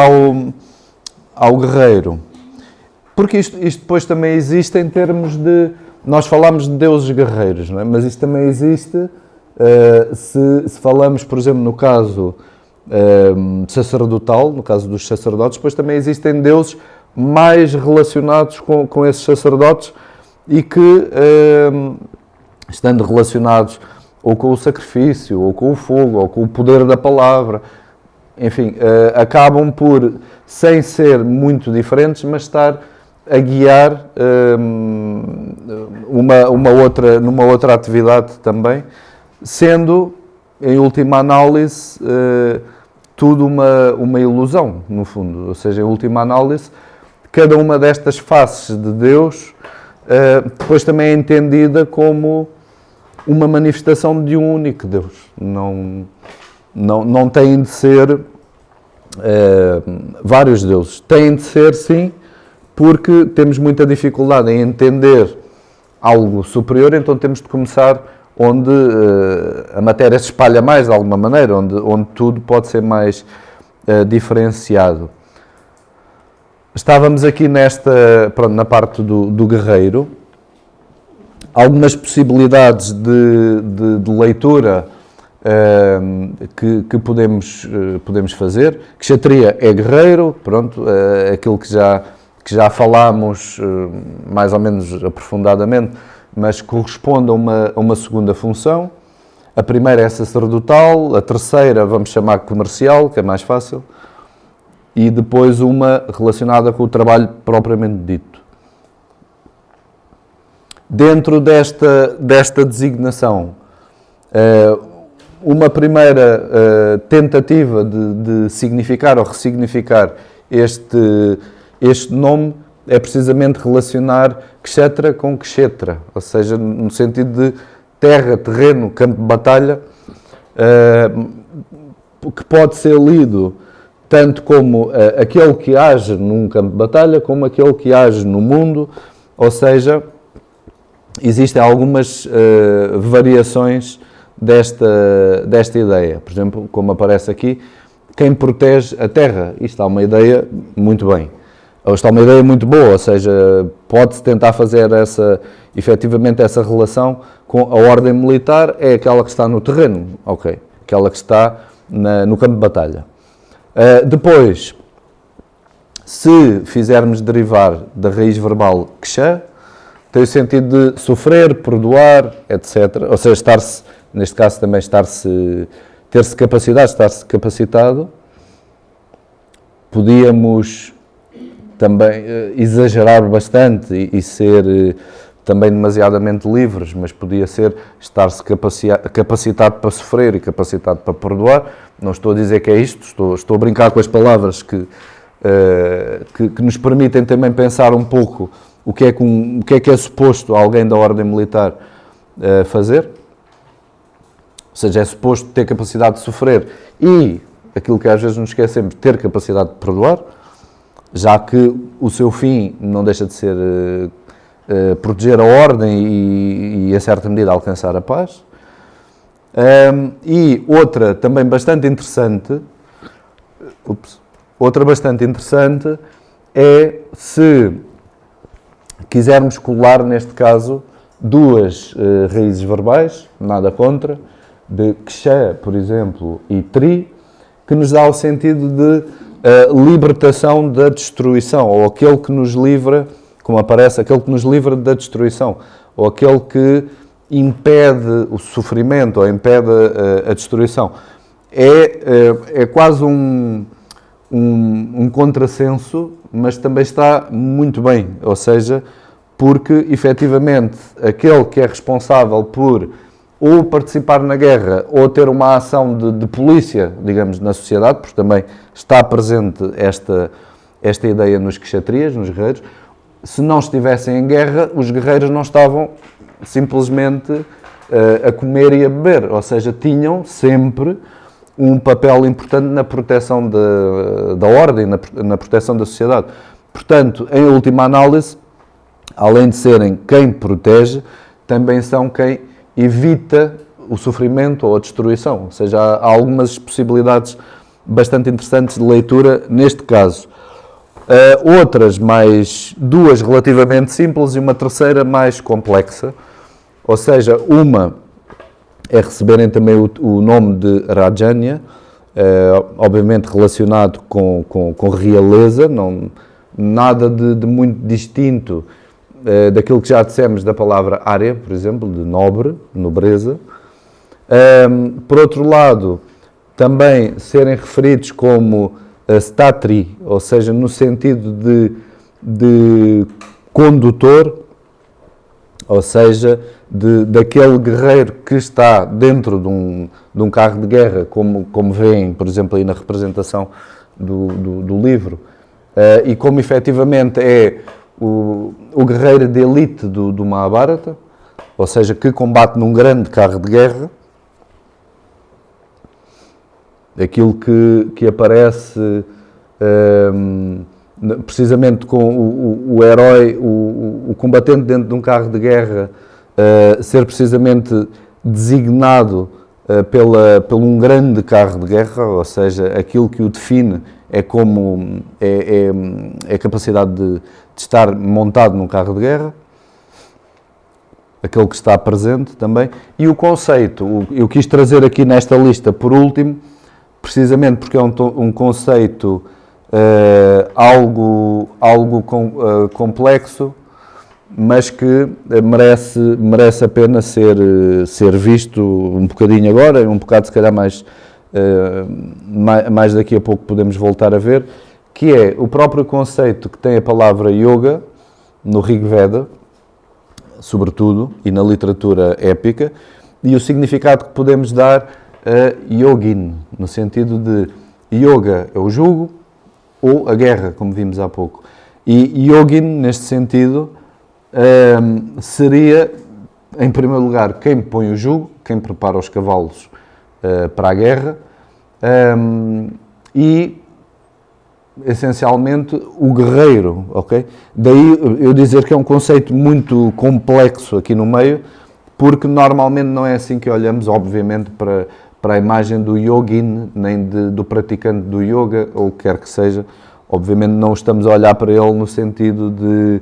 ao guerreiro, porque isto depois também existe em termos de... Nós falamos de deuses guerreiros, não é? Mas isto também existe se falamos, por exemplo, no caso sacerdotal, no caso dos sacerdotes, depois também existem deuses mais relacionados com esses sacerdotes e que, estando relacionados ou com o sacrifício, ou com o fogo, ou com o poder da palavra, enfim, acabam por, sem ser muito diferentes, mas estar a guiar numa outra atividade também, sendo, em última análise, tudo uma ilusão, no fundo. Ou seja, em última análise, cada uma destas faces de Deus depois também é entendida como uma manifestação de um único Deus. Não têm de ser vários deuses. Têm de ser, sim, porque temos muita dificuldade em entender algo superior, então temos de começar onde a matéria se espalha mais, de alguma maneira, onde tudo pode ser mais diferenciado. Estávamos aqui na parte do guerreiro. Algumas possibilidades de leitura que podemos fazer. Kshatriya é guerreiro, pronto, aquilo que já falámos mais ou menos aprofundadamente, mas corresponde a uma segunda função. A primeira é sacerdotal, a terceira vamos chamar comercial, que é mais fácil, e depois uma relacionada com o trabalho propriamente dito. Dentro desta designação, uma primeira tentativa de significar ou ressignificar este nome é precisamente relacionar Kshetra com Kshetra, ou seja, no sentido de terra, terreno, campo de batalha, que pode ser lido tanto como aquele que age num campo de batalha, como aquele que age no mundo, ou seja, existem algumas variações desta ideia. Por exemplo, como aparece aqui, quem protege a terra. Isto é uma ideia muito bem. Isto é uma ideia muito boa, ou seja, pode-se tentar fazer efetivamente essa relação com a ordem militar, é aquela que está no terreno, ok, aquela que está no campo de batalha. Depois, se fizermos derivar da raiz verbal ksha, tem o sentido de sofrer, perdoar, etc. Ou seja, estar-se, neste caso também ter-se capacidade, estar-se capacitado. Podíamos também exagerar bastante e ser também demasiadamente livres, mas podia ser estar-se capacitado para sofrer e capacitado para perdoar. Não estou a dizer que é isto, estou a brincar com as palavras que nos permitem também pensar um pouco o que é suposto alguém da ordem militar fazer. Ou seja, é suposto ter capacidade de sofrer e, aquilo que às vezes nos esquecemos, ter capacidade de perdoar, já que o seu fim não deixa de ser proteger a ordem e, em certa medida, alcançar a paz. E outra também bastante interessante, é se quisermos colar, neste caso, duas raízes verbais, nada contra, de ksha, por exemplo, e tri, que nos dá o sentido de libertação da destruição, ou aquele que nos livra, como aparece, aquele que nos livra da destruição, ou aquele que impede o sofrimento, ou impede a destruição. É quase um contrassenso, mas também está muito bem, ou seja, porque, efetivamente, aquele que é responsável por ou participar na guerra, ou ter uma ação de polícia, digamos, na sociedade, porque também está presente esta ideia nos kshatriyas, nos guerreiros. Se não estivessem em guerra, os guerreiros não estavam simplesmente a comer e a beber, ou seja, tinham sempre um papel importante na proteção da ordem, na proteção da sociedade. Portanto, em última análise, além de serem quem protege, também são quem evita o sofrimento ou a destruição. Ou seja, há algumas possibilidades bastante interessantes de leitura neste caso. Outras, duas relativamente simples e uma terceira mais complexa. Ou seja, uma é receberem também o nome de Rajanya, obviamente relacionado com realeza, nada de muito distinto daquilo que já dissemos da palavra Arya, por exemplo, de nobre, nobreza. Por outro lado, também serem referidos como statri, ou seja, no sentido de condutor, ou seja, daquele guerreiro que está dentro de um carro de guerra, como veem, por exemplo, aí na representação do livro, e como efetivamente é o guerreiro de elite do Mahabharata, ou seja, que combate num grande carro de guerra. Aquilo que aparece precisamente com o herói, o combatente dentro de um carro de guerra, ser precisamente designado por um grande carro de guerra, ou seja, aquilo que o define é a capacidade de estar montado num carro de guerra, aquele que está presente também. E o conceito, eu quis trazer aqui nesta lista por último, precisamente porque é um conceito algo complexo, mas que merece a pena ser visto um bocadinho agora, um bocado se calhar mais daqui a pouco podemos voltar a ver, que é o próprio conceito que tem a palavra yoga no Rig Veda, sobretudo, e na literatura épica, e o significado que podemos dar a yogin, no sentido de yoga é o jugo ou a guerra, como vimos há pouco. E yogin, neste sentido, seria, em primeiro lugar, quem põe o jugo, quem prepara os cavalos para a guerra, e, essencialmente, o guerreiro, ok? Daí eu dizer que é um conceito muito complexo aqui no meio, porque normalmente não é assim que olhamos, obviamente, para a imagem do yogin, nem do praticante do yoga, ou o que quer que seja. Obviamente não estamos a olhar para ele no sentido de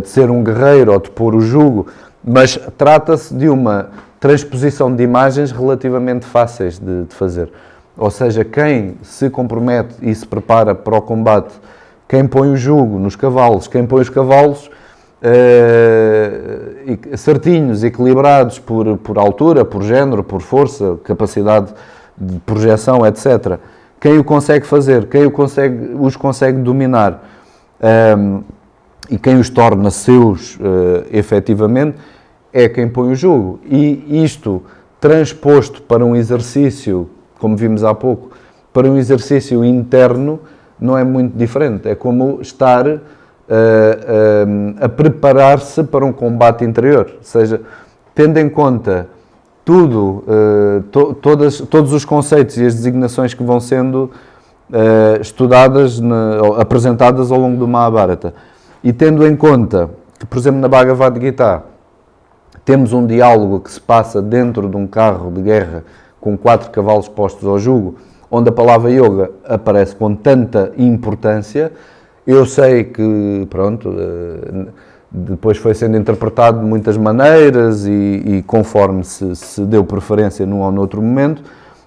ser um guerreiro ou de pôr o jugo, mas trata-se de uma transposição de imagens relativamente fáceis de fazer. Ou seja, quem se compromete e se prepara para o combate, quem põe o jugo nos cavalos, quem põe os cavalos certinhos, equilibrados por altura, por género, por força, capacidade de projeção, etc. Quem o consegue fazer, quem os consegue dominar e quem os torna seus efetivamente, é quem põe o jugo. E isto, transposto para um exercício, como vimos há pouco, para um exercício interno, não é muito diferente. É como estar a preparar-se para um combate interior. Ou seja, tendo em conta todos os conceitos e as designações que vão sendo estudadas, apresentadas ao longo do Mahabharata, e tendo em conta que, por exemplo, na Bhagavad Gita, temos um diálogo que se passa dentro de um carro de guerra com 4 cavalos postos ao jugo, onde a palavra yoga aparece com tanta importância. Eu sei que, pronto, depois foi sendo interpretado de muitas maneiras e conforme se deu preferência num ou noutro momento,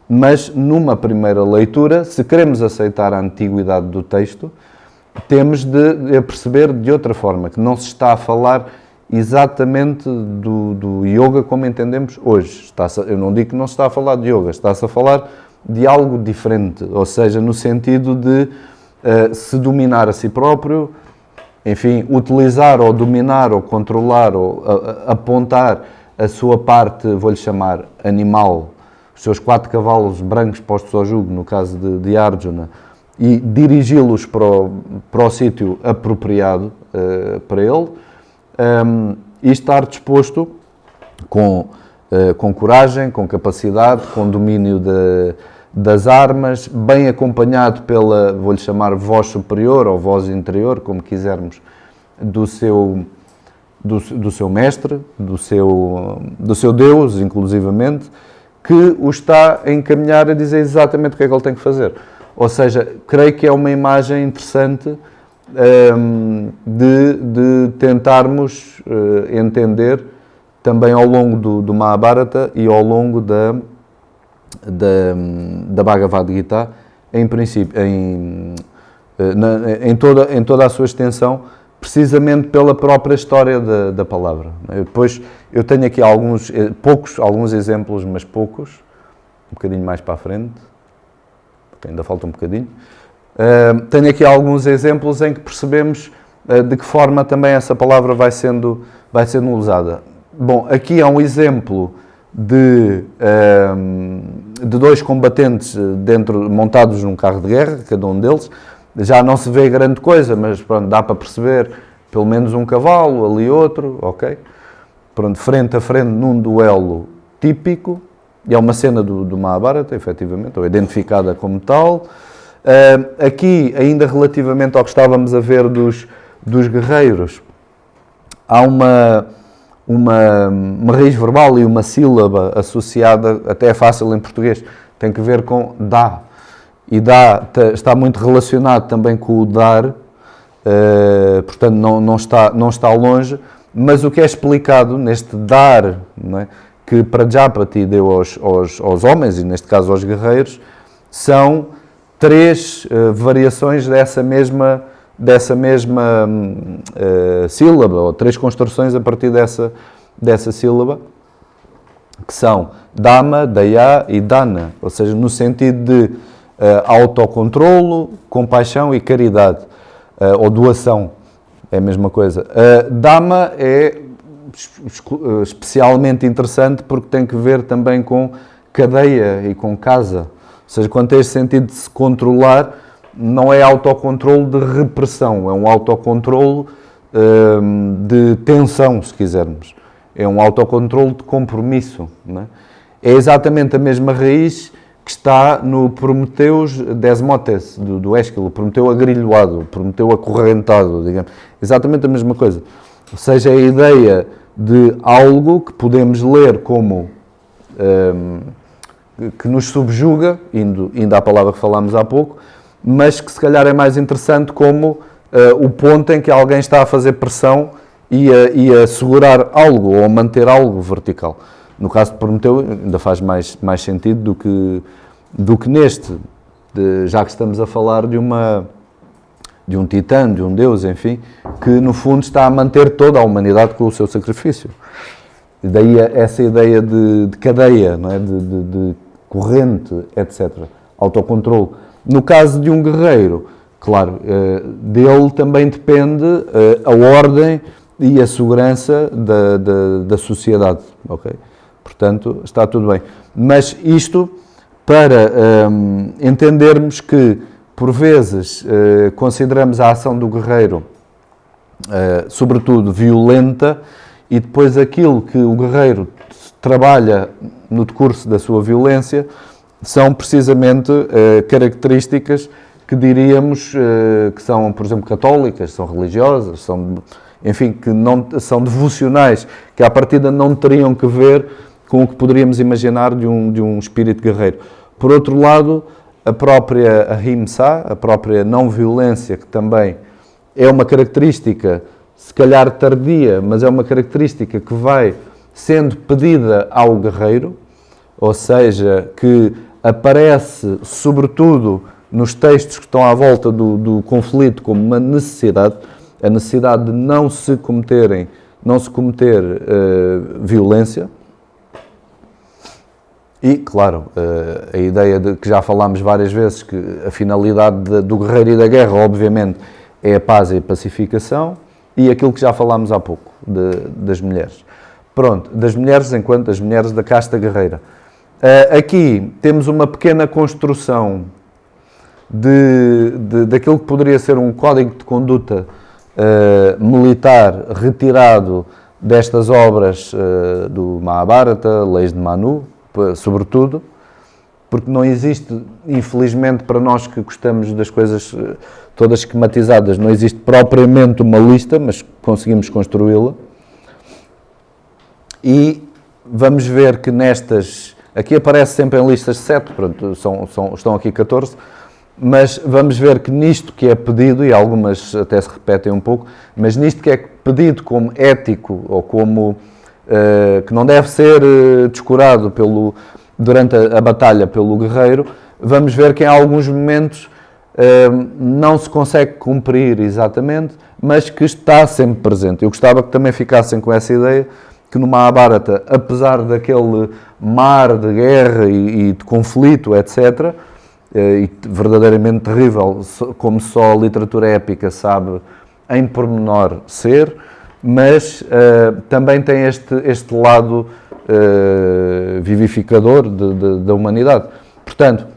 mas numa primeira leitura, se queremos aceitar a antiguidade do texto, temos de perceber de outra forma, que não se está a falar exatamente do yoga como entendemos hoje. Eu não digo que não se está a falar de yoga, está-se a falar de algo diferente, ou seja, no sentido de se dominar a si próprio, enfim, utilizar ou dominar ou controlar ou apontar a sua parte, vou-lhe chamar, animal, os seus 4 cavalos brancos postos ao jugo, no caso de Arjuna, e dirigi-los para o sítio apropriado para ele, e estar disposto, com com coragem, com capacidade, com domínio das armas, bem acompanhado pela, vou-lhe chamar, voz superior ou voz interior, como quisermos, do seu mestre, do seu Deus, inclusivamente, que o está a encaminhar a dizer exatamente o que é que ele tem que fazer. Ou seja, creio que é uma imagem interessante de tentarmos entender também ao longo do Mahabharata e ao longo da Bhagavad Gita, em princípio, em toda a sua extensão, precisamente pela própria história da palavra. Depois, eu tenho aqui alguns exemplos, mas poucos, um bocadinho mais para a frente, porque ainda falta um bocadinho. Tenho aqui alguns exemplos em que percebemos de que forma também essa palavra vai sendo usada. Bom, aqui é um exemplo de dois combatentes montados num carro de guerra, cada um deles. Já não se vê grande coisa, mas pronto, dá para perceber pelo menos um cavalo, ali outro, ok? Pronto, frente a frente num duelo típico, e é uma cena do Mahabharata, efetivamente, ou identificada como tal. Aqui, ainda relativamente ao que estávamos a ver dos guerreiros, há uma raiz verbal e uma sílaba associada, até é fácil em português, tem que ver com dá. E dá está muito relacionado também com o dar, portanto não está longe, mas o que é explicado neste dar, não é, que Prajapati deu aos homens, e neste caso aos guerreiros, são 3 variações dessa mesma sílaba, ou 3 construções a partir dessa sílaba, que são Dhamma, Daya e Dana, ou seja, no sentido de autocontrolo, compaixão e caridade, ou doação, é a mesma coisa. Dhamma é especialmente interessante porque tem que ver também com cadeia e com casa, ou seja, quando tem este sentido de se controlar, não é autocontrolo de repressão, é um autocontrolo de tensão, se quisermos, é um autocontrolo de compromisso, não é? É exatamente a mesma raiz que está no Prometeus Desmotes, do Ésquilo, Prometeu agrilhoado, Prometeu acorrentado, digamos. Exatamente a mesma coisa. Ou seja, a ideia de algo que podemos ler como que nos subjuga, indo à palavra que falámos há pouco, mas que se calhar é mais interessante como o ponto em que alguém está a fazer pressão e a segurar algo, ou a manter algo vertical. No caso de Prometeu ainda faz mais sentido do que neste, já que estamos a falar de um titã, de um deus, enfim, que no fundo está a manter toda a humanidade com o seu sacrifício. E daí essa ideia de cadeia, não é? de corrente, etc. Autocontrole. No caso de um guerreiro, claro, dele também depende a ordem e a segurança da sociedade, ok? Portanto, está tudo bem. Mas isto para entendermos que, por vezes, consideramos a ação do guerreiro, sobretudo, violenta, e depois aquilo que o guerreiro trabalha no decurso da sua violência são precisamente características que diríamos que são, por exemplo, católicas, são religiosas, enfim, que não são devocionais, que à partida não teriam que ver com o que poderíamos imaginar de um espírito guerreiro. Por outro lado, a própria ahimsa, a própria não-violência, que também é uma característica, se calhar tardia, mas é uma característica que vai sendo pedida ao guerreiro, ou seja, que aparece sobretudo nos textos que estão à volta do conflito como uma necessidade, a necessidade de não se cometer violência. E, claro, a ideia de que já falámos várias vezes, que a finalidade do guerreiro e da guerra, obviamente, é a paz e a pacificação, e aquilo que já falámos há pouco, das mulheres. Pronto, das mulheres enquanto as mulheres da casta guerreira. Aqui temos uma pequena construção daquilo que poderia ser um código de conduta militar retirado destas obras do Mahabharata, Leis de Manu, sobretudo, porque não existe, infelizmente, para nós que gostamos das coisas todas esquematizadas, não existe propriamente uma lista, mas conseguimos construí-la. E vamos ver que nestas, aqui aparece sempre em listas 7, pronto, estão aqui 14, mas vamos ver que nisto que é pedido, e algumas até se repetem um pouco, mas nisto que é pedido como ético, ou como que não deve ser descurado durante a batalha pelo guerreiro, vamos ver que em alguns momentos não se consegue cumprir exatamente, mas que está sempre presente. Eu gostava que também ficassem com essa ideia, que no Mahabharata, apesar daquele mar de guerra e de conflito, etc., e verdadeiramente terrível, como só a literatura épica sabe em pormenor ser, mas também tem este lado vivificador da humanidade. Portanto,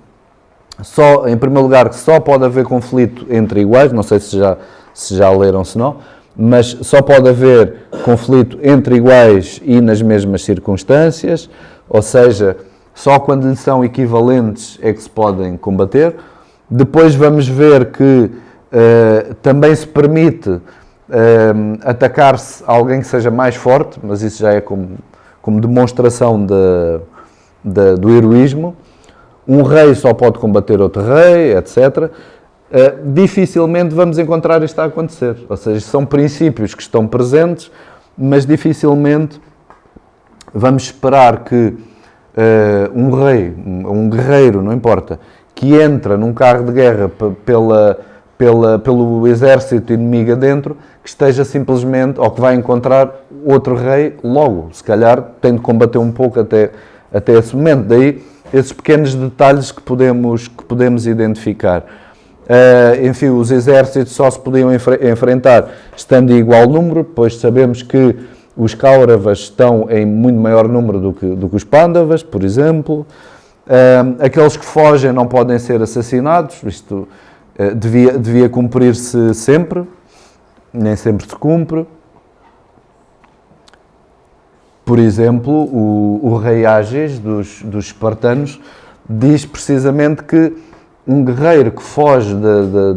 em primeiro lugar, só pode haver conflito entre iguais, não sei se já leram, se não, mas só pode haver conflito entre iguais e nas mesmas circunstâncias, ou seja, só quando lhe são equivalentes é que se podem combater. Depois vamos ver que também se permite atacar-se a alguém que seja mais forte, mas isso já é como demonstração do heroísmo. Um rei só pode combater outro rei, etc. Dificilmente vamos encontrar isto a acontecer. Ou seja, são princípios que estão presentes, mas dificilmente vamos esperar que um rei, um guerreiro, não importa, que entra num carro de guerra pelo exército inimigo adentro, que esteja simplesmente, ou que vai encontrar outro rei logo. Se calhar tem de combater um pouco até esse momento. Daí esses pequenos detalhes que podemos identificar. Enfim, os exércitos só se podiam enfrentar estando em igual número, pois sabemos que os Kauravas estão em muito maior número do que os Pandavas, por exemplo. Aqueles que fogem não podem ser assassinados, isto devia cumprir-se sempre, nem sempre se cumpre. Por exemplo, o rei Ágis dos espartanos diz precisamente que um guerreiro que foge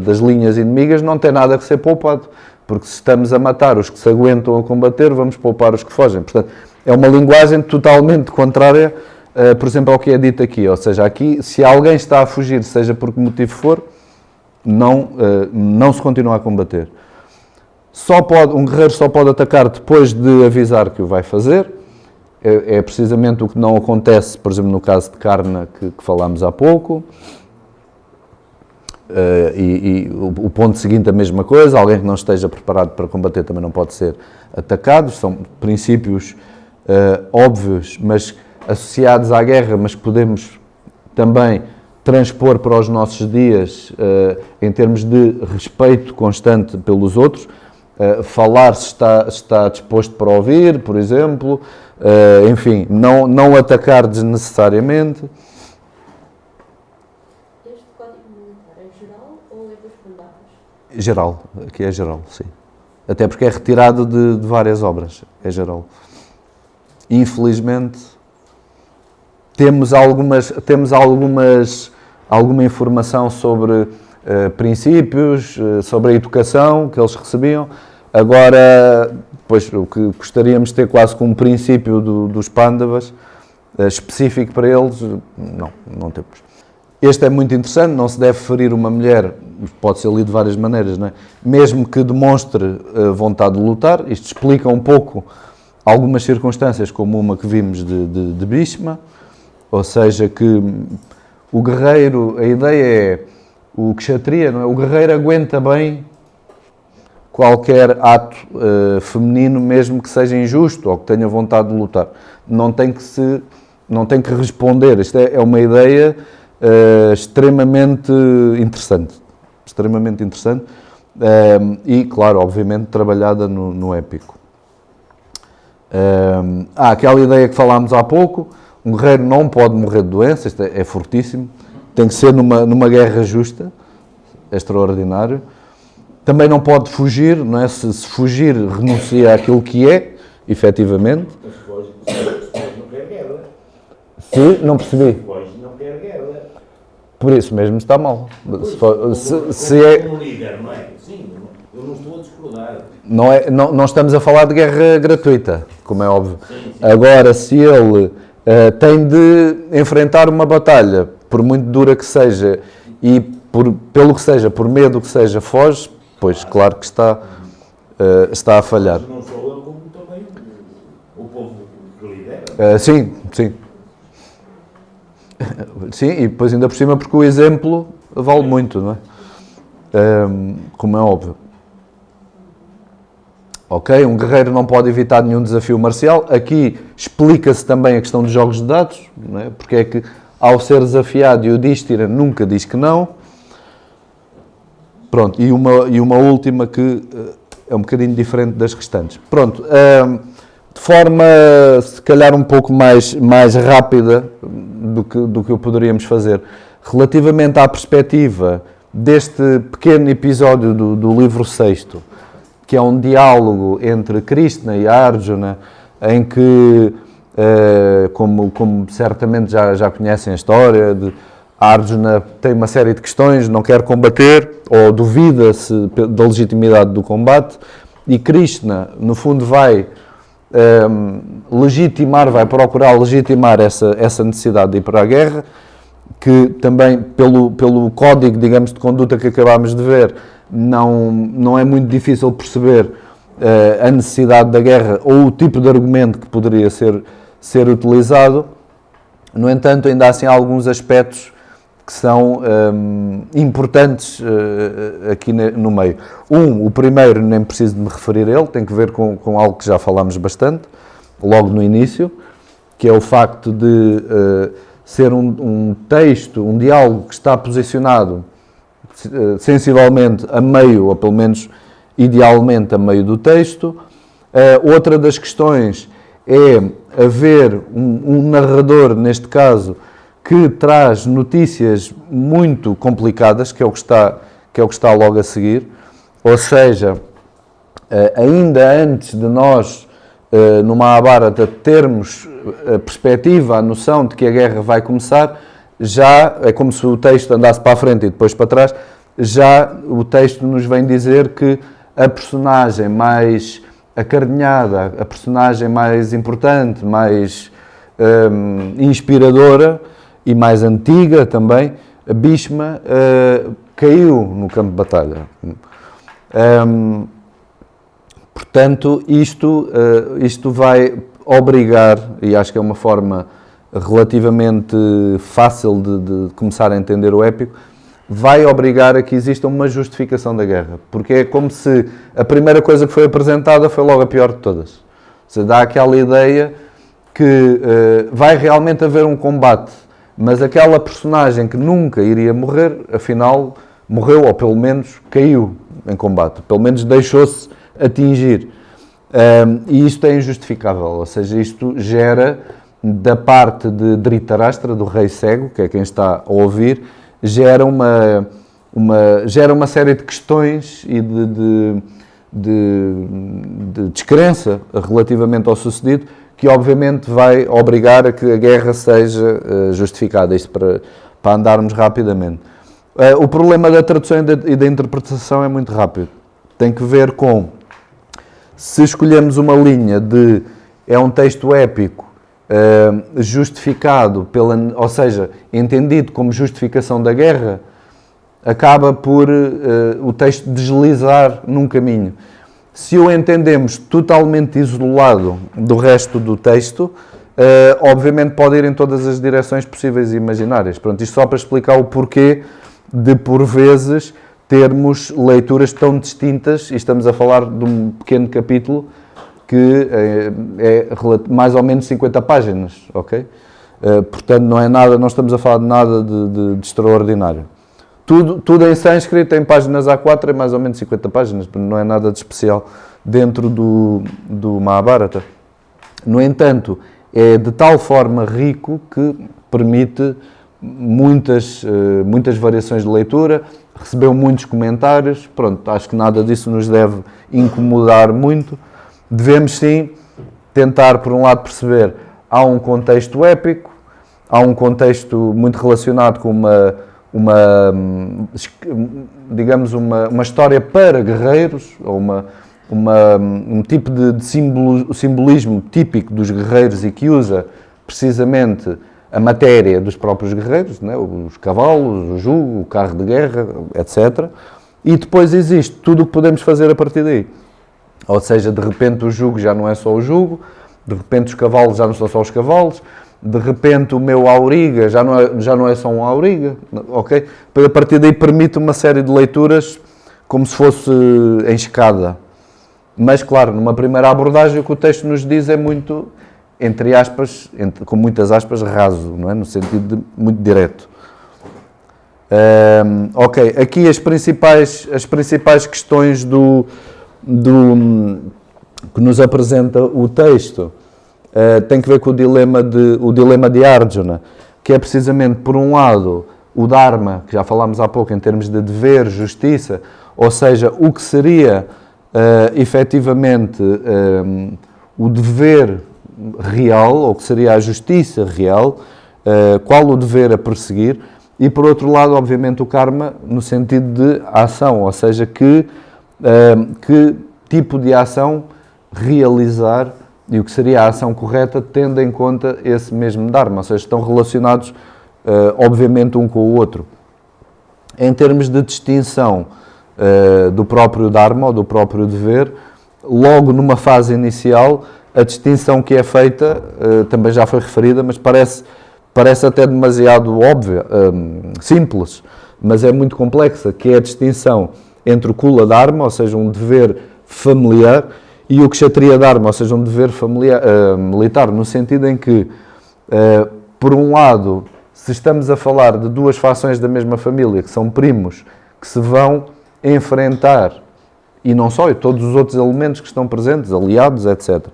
das linhas inimigas não tem nada que ser poupado, porque se estamos a matar os que se aguentam a combater, vamos poupar os que fogem. Portanto, é uma linguagem totalmente contrária, por exemplo, ao que é dito aqui. Ou seja, aqui, se alguém está a fugir, seja por que motivo for, não se continua a combater. Um guerreiro só pode atacar depois de avisar que o vai fazer. É precisamente o que não acontece, por exemplo, no caso de Karna, que falámos há pouco. O ponto seguinte, a mesma coisa, alguém que não esteja preparado para combater também não pode ser atacado. São princípios óbvios, mas associados à guerra, mas que podemos também transpor para os nossos dias em termos de respeito constante pelos outros. Falar se está disposto para ouvir, por exemplo, enfim, não atacar desnecessariamente. Este código militar é geral ou é dos Pandavas? Geral, aqui é geral, sim. Até porque é retirado de várias obras, é geral. Infelizmente, temos alguma informação sobre princípios, sobre a educação que eles recebiam. Agora, pois, o que gostaríamos de ter quase como princípio dos Pandavas, específico para eles, não temos. Este é muito interessante, não se deve ferir uma mulher, pode ser lido de várias maneiras, não é? Mesmo que demonstre vontade de lutar. Isto explica um pouco algumas circunstâncias, como uma que vimos de Bhishma, ou seja, que o guerreiro, a ideia é, o kshatriya, não é? O guerreiro aguenta bem qualquer ato feminino, mesmo que seja injusto ou que tenha vontade de lutar. Não tem que responder. Isto é uma ideia extremamente interessante. E, claro, obviamente, trabalhada no épico. Aquela ideia que falámos há pouco, um guerreiro não pode morrer de doença, isto é fortíssimo, tem que ser numa guerra justa, é extraordinário. Também não pode fugir, não é? Se fugir, renuncia àquilo que é, efetivamente. Mas Foz não quer guerra. Se, não percebi. Foz não quer guerra. Por isso mesmo está mal. Se Como líder, não é? Sim, eu não estou a discordar. não estamos a falar de guerra gratuita, como é óbvio. Sim. Agora, se ele tem de enfrentar uma batalha, por muito dura que seja, e pelo que seja, por medo que seja, foge, pois claro que está a falhar. Mas não sou eu, como também o povo que lidera. Sim. Sim, e depois ainda por cima porque o exemplo vale muito, não é? Como é óbvio. Ok, um guerreiro não pode evitar nenhum desafio marcial. Aqui explica-se também a questão dos jogos de dados, não é? Porque é que ao ser desafiado, Yudhishthira nunca diz que não. Pronto, e uma última que é um bocadinho diferente das restantes. Pronto, de forma se calhar um pouco mais rápida do que o poderíamos fazer, relativamente à perspectiva deste pequeno episódio do livro 6º, que é um diálogo entre Krishna e Arjuna, em que, como certamente já conhecem a história, Arjuna tem uma série de questões, não quer combater, ou duvida-se da legitimidade do combate, e Krishna, no fundo, vai procurar legitimar essa necessidade de ir para a guerra, que também, pelo código, digamos, de conduta que acabámos de ver, não é muito difícil perceber a necessidade da guerra ou o tipo de argumento que poderia ser utilizado. No entanto, ainda há assim alguns aspectos que são importantes aqui no meio. O primeiro, nem preciso de me referir a ele, tem que ver com algo que já falámos bastante, logo no início, que é o facto de ser um texto, um diálogo que está posicionado sensivelmente a meio, ou pelo menos idealmente a meio do texto. Outra das questões é haver um narrador, neste caso, que traz notícias muito complicadas, que é o que está logo a seguir, ou seja, ainda antes de nós, no Mahabharata, termos a perspectiva, a noção de que a guerra vai começar, já é como se o texto andasse para a frente e depois para trás, já o texto nos vem dizer que a personagem mais acarinhada, a personagem mais importante, mais inspiradora e mais antiga também, a Bhishma, caiu no campo de batalha. Portanto, isto vai obrigar, e acho que é uma forma relativamente fácil de começar a entender o épico, vai obrigar a que exista uma justificação da guerra. Porque é como se a primeira coisa que foi apresentada foi logo a pior de todas. Ou seja, dá aquela ideia que vai realmente haver um combate, mas aquela personagem que nunca iria morrer, afinal, morreu, ou pelo menos caiu em combate. Pelo menos deixou-se atingir. E isto é injustificável. Ou seja, isto gera, da parte de Dhritarashtra, do rei cego, que é quem está a ouvir, gera uma série de questões e de descrença relativamente ao sucedido, que obviamente vai obrigar a que a guerra seja justificada. Isto para andarmos rapidamente. O problema da tradução e da interpretação é muito rápido. Tem que ver com, se escolhemos uma linha é um texto épico, justificado ou seja, entendido como justificação da guerra, acaba por o texto deslizar num caminho. Se o entendemos totalmente isolado do resto do texto, obviamente pode ir em todas as direções possíveis e imaginárias. Pronto, isto só para explicar o porquê de, por vezes, termos leituras tão distintas, e estamos a falar de um pequeno capítulo que é mais ou menos 50 páginas, ok? Portanto, não estamos a falar de nada de extraordinário. Tudo em sânscrito, em páginas A4, é mais ou menos 50 páginas, não é nada de especial dentro do Mahabharata. No entanto, é de tal forma rico que permite muitas variações de leitura, recebeu muitos comentários, pronto, acho que nada disso nos deve incomodar muito. Devemos sim tentar, por um lado, perceber, há um contexto épico, há um contexto muito relacionado com digamos, uma história para guerreiros, ou um tipo de simbolismo típico dos guerreiros e que usa precisamente a matéria dos próprios guerreiros, né? Os cavalos, o jugo, o carro de guerra, etc. E depois existe tudo o que podemos fazer a partir daí. Ou seja, de repente o jugo já não é só o jugo, de repente os cavalos já não são só os cavalos, de repente o meu auriga já não é só um auriga, ok? A partir daí permite uma série de leituras como se fosse em escada. Mas, claro, numa primeira abordagem o que o texto nos diz é muito, entre aspas, com muitas aspas, raso, não é? No sentido de muito direto. Ok, aqui as principais questões que nos apresenta o texto tem que ver com o dilema de Arjuna, que é precisamente, por um lado, o Dharma, que já falámos há pouco em termos de dever, justiça, ou seja, o que seria efetivamente o dever real, ou que seria a justiça real, qual o dever a perseguir, e por outro lado, obviamente, o karma no sentido de ação, ou seja, que tipo de ação realizar e o que seria a ação correta, tendo em conta esse mesmo Dharma, ou seja, estão relacionados, obviamente, um com o outro. Em termos de distinção do próprio Dharma, ou do próprio dever, logo numa fase inicial, a distinção que é feita, também já foi referida, mas parece até demasiado óbvia, simples, mas é muito complexa, que é a distinção entre o Kula Dharma, ou seja, um dever familiar, e o Kshatriya Dharma, ou seja, um dever militar, no sentido em que, por um lado, se estamos a falar de duas fações da mesma família, que são primos, que se vão enfrentar, e não só, e todos os outros elementos que estão presentes, aliados, etc.,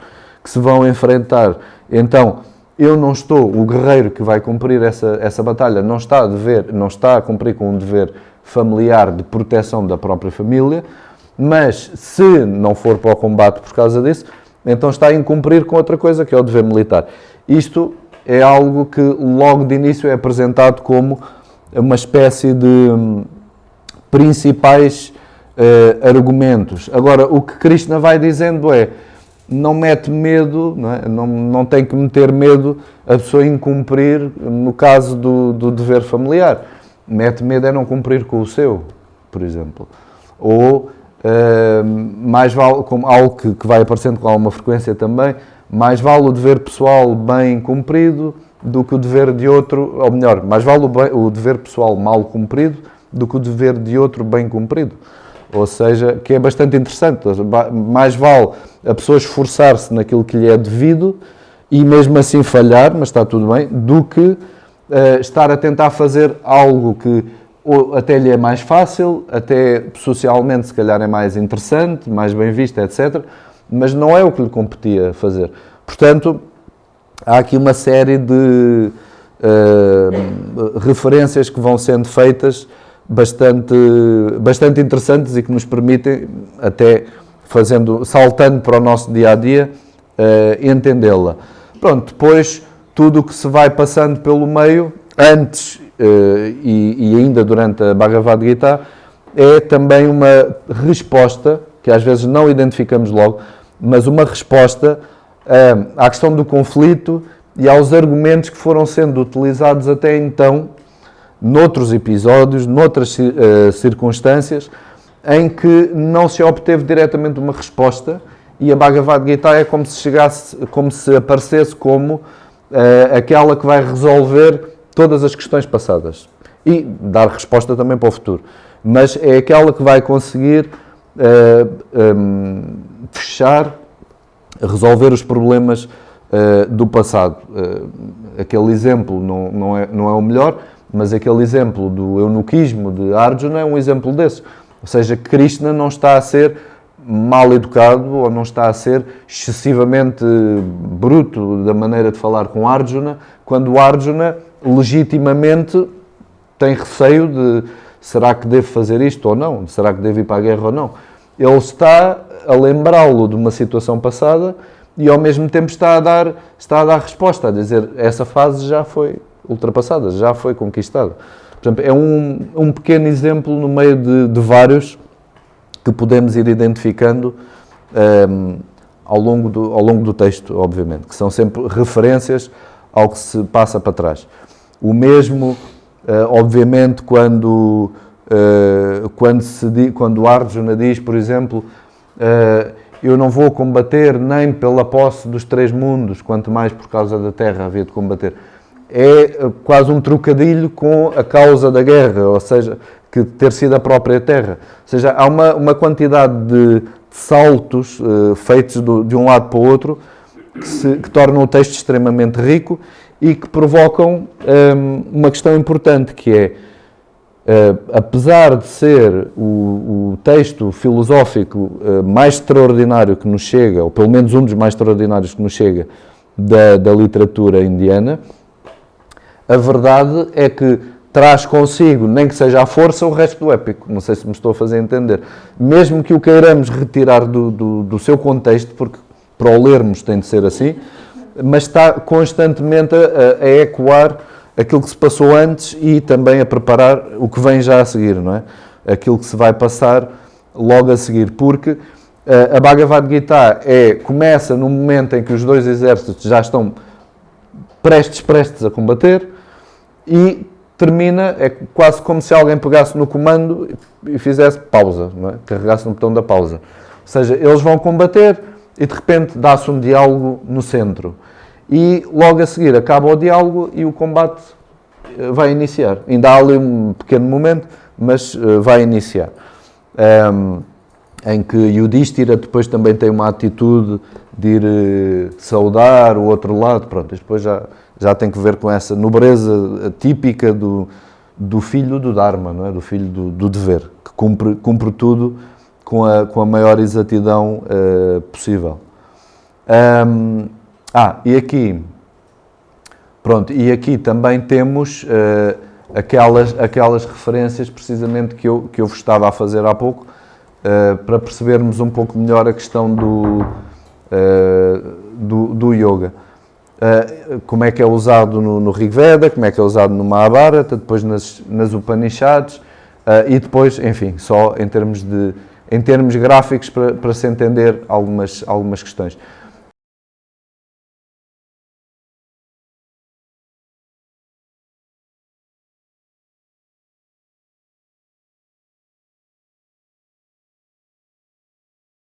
que se vão enfrentar, então, o guerreiro que vai cumprir essa batalha não está a cumprir com um dever familiar de proteção da própria família, mas se não for para o combate por causa disso, então está a incumprir com outra coisa, que é o dever militar. Isto é algo que logo de início é apresentado como uma espécie de principais argumentos. Agora, o que Krishna vai dizendo é, não mete medo, não tem que meter medo a pessoa incumprir no caso do dever familiar. Mete medo é não cumprir com o seu, por exemplo. Ou, mais vale, como algo que vai aparecendo com alguma frequência também, mais vale o dever pessoal bem cumprido do que o dever de outro, ou melhor, mais vale o dever pessoal mal cumprido do que o dever de outro bem cumprido. Ou seja, que é bastante interessante. Mais vale a pessoa esforçar-se naquilo que lhe é devido e mesmo assim falhar, mas está tudo bem, do que estar a tentar fazer algo que até lhe é mais fácil, até socialmente se calhar é mais interessante, mais bem visto, etc. Mas não é o que lhe competia fazer. Portanto, há aqui uma série de referências que vão sendo feitas bastante interessantes e que nos permitem, até saltando para o nosso dia-a-dia, entendê-la. Pronto, depois tudo o que se vai passando pelo meio, antes e ainda durante a Bhagavad Gita, é também uma resposta, que às vezes não identificamos logo, mas uma resposta à questão do conflito e aos argumentos que foram sendo utilizados até então, noutros episódios, noutras circunstâncias, em que não se obteve diretamente uma resposta, e a Bhagavad Gita é como se aparecesse como aquela que vai resolver todas as questões passadas e dar resposta também para o futuro. Mas é aquela que vai conseguir resolver os problemas do passado. Aquele exemplo não é o melhor, mas aquele exemplo do eunuquismo de Arjuna é um exemplo desse. Ou seja, Krishna não está a ser mal educado ou não está a ser excessivamente bruto da maneira de falar com Arjuna, quando Arjuna legitimamente tem receio de será que devo fazer isto ou não? Será que devo ir para a guerra ou não? Ele está a lembrá-lo de uma situação passada e ao mesmo tempo está a dar resposta, a dizer essa fase já foi ultrapassada, já foi conquistada. Por exemplo, é um pequeno exemplo no meio de vários que podemos ir identificando ao longo do texto, obviamente, que são sempre referências ao que se passa para trás. O mesmo, obviamente, quando Arjuna diz, por exemplo, eu não vou combater nem pela posse dos 3 mundos, quanto mais por causa da terra havia de combater. É quase um trocadilho com a causa da guerra, ou seja, que ter sido a própria terra. Ou seja, há uma quantidade de saltos feitos de um lado para o outro que tornam o texto extremamente rico e que provocam uma questão importante, que é, apesar de ser o texto filosófico mais extraordinário que nos chega, ou pelo menos um dos mais extraordinários que nos chega da literatura indiana, a verdade é que traz consigo, nem que seja à força, o resto do épico. Não sei se me estou a fazer entender. Mesmo que o queiramos retirar do seu contexto, porque para o lermos tem de ser assim, mas está constantemente a ecoar aquilo que se passou antes e também a preparar o que vem já a seguir, não é? Aquilo que se vai passar logo a seguir, porque a Bhagavad Gita começa no momento em que os 2 exércitos já estão prestes a combater e termina, é quase como se alguém pegasse no comando e fizesse pausa, não é? Carregasse no botão da pausa. Ou seja, eles vão combater e de repente dá-se um diálogo no centro. E logo a seguir acaba o diálogo e o combate vai iniciar. Ainda há ali um pequeno momento, mas vai iniciar. Em que Yudhishthira depois também tem uma atitude de ir saudar o outro lado. Pronto, depois já tem que ver com essa nobreza típica do filho do Dharma, não é? Do filho do dever, que cumpre tudo com a maior exatidão possível. E aqui também temos aquelas referências precisamente que eu vos estava a fazer há pouco, para percebermos um pouco melhor a questão do yoga. Como é que é usado no Rig Veda, como é que é usado no Mahabharata, depois nas Upanishads, e depois, enfim, só em termos gráficos para se entender algumas questões.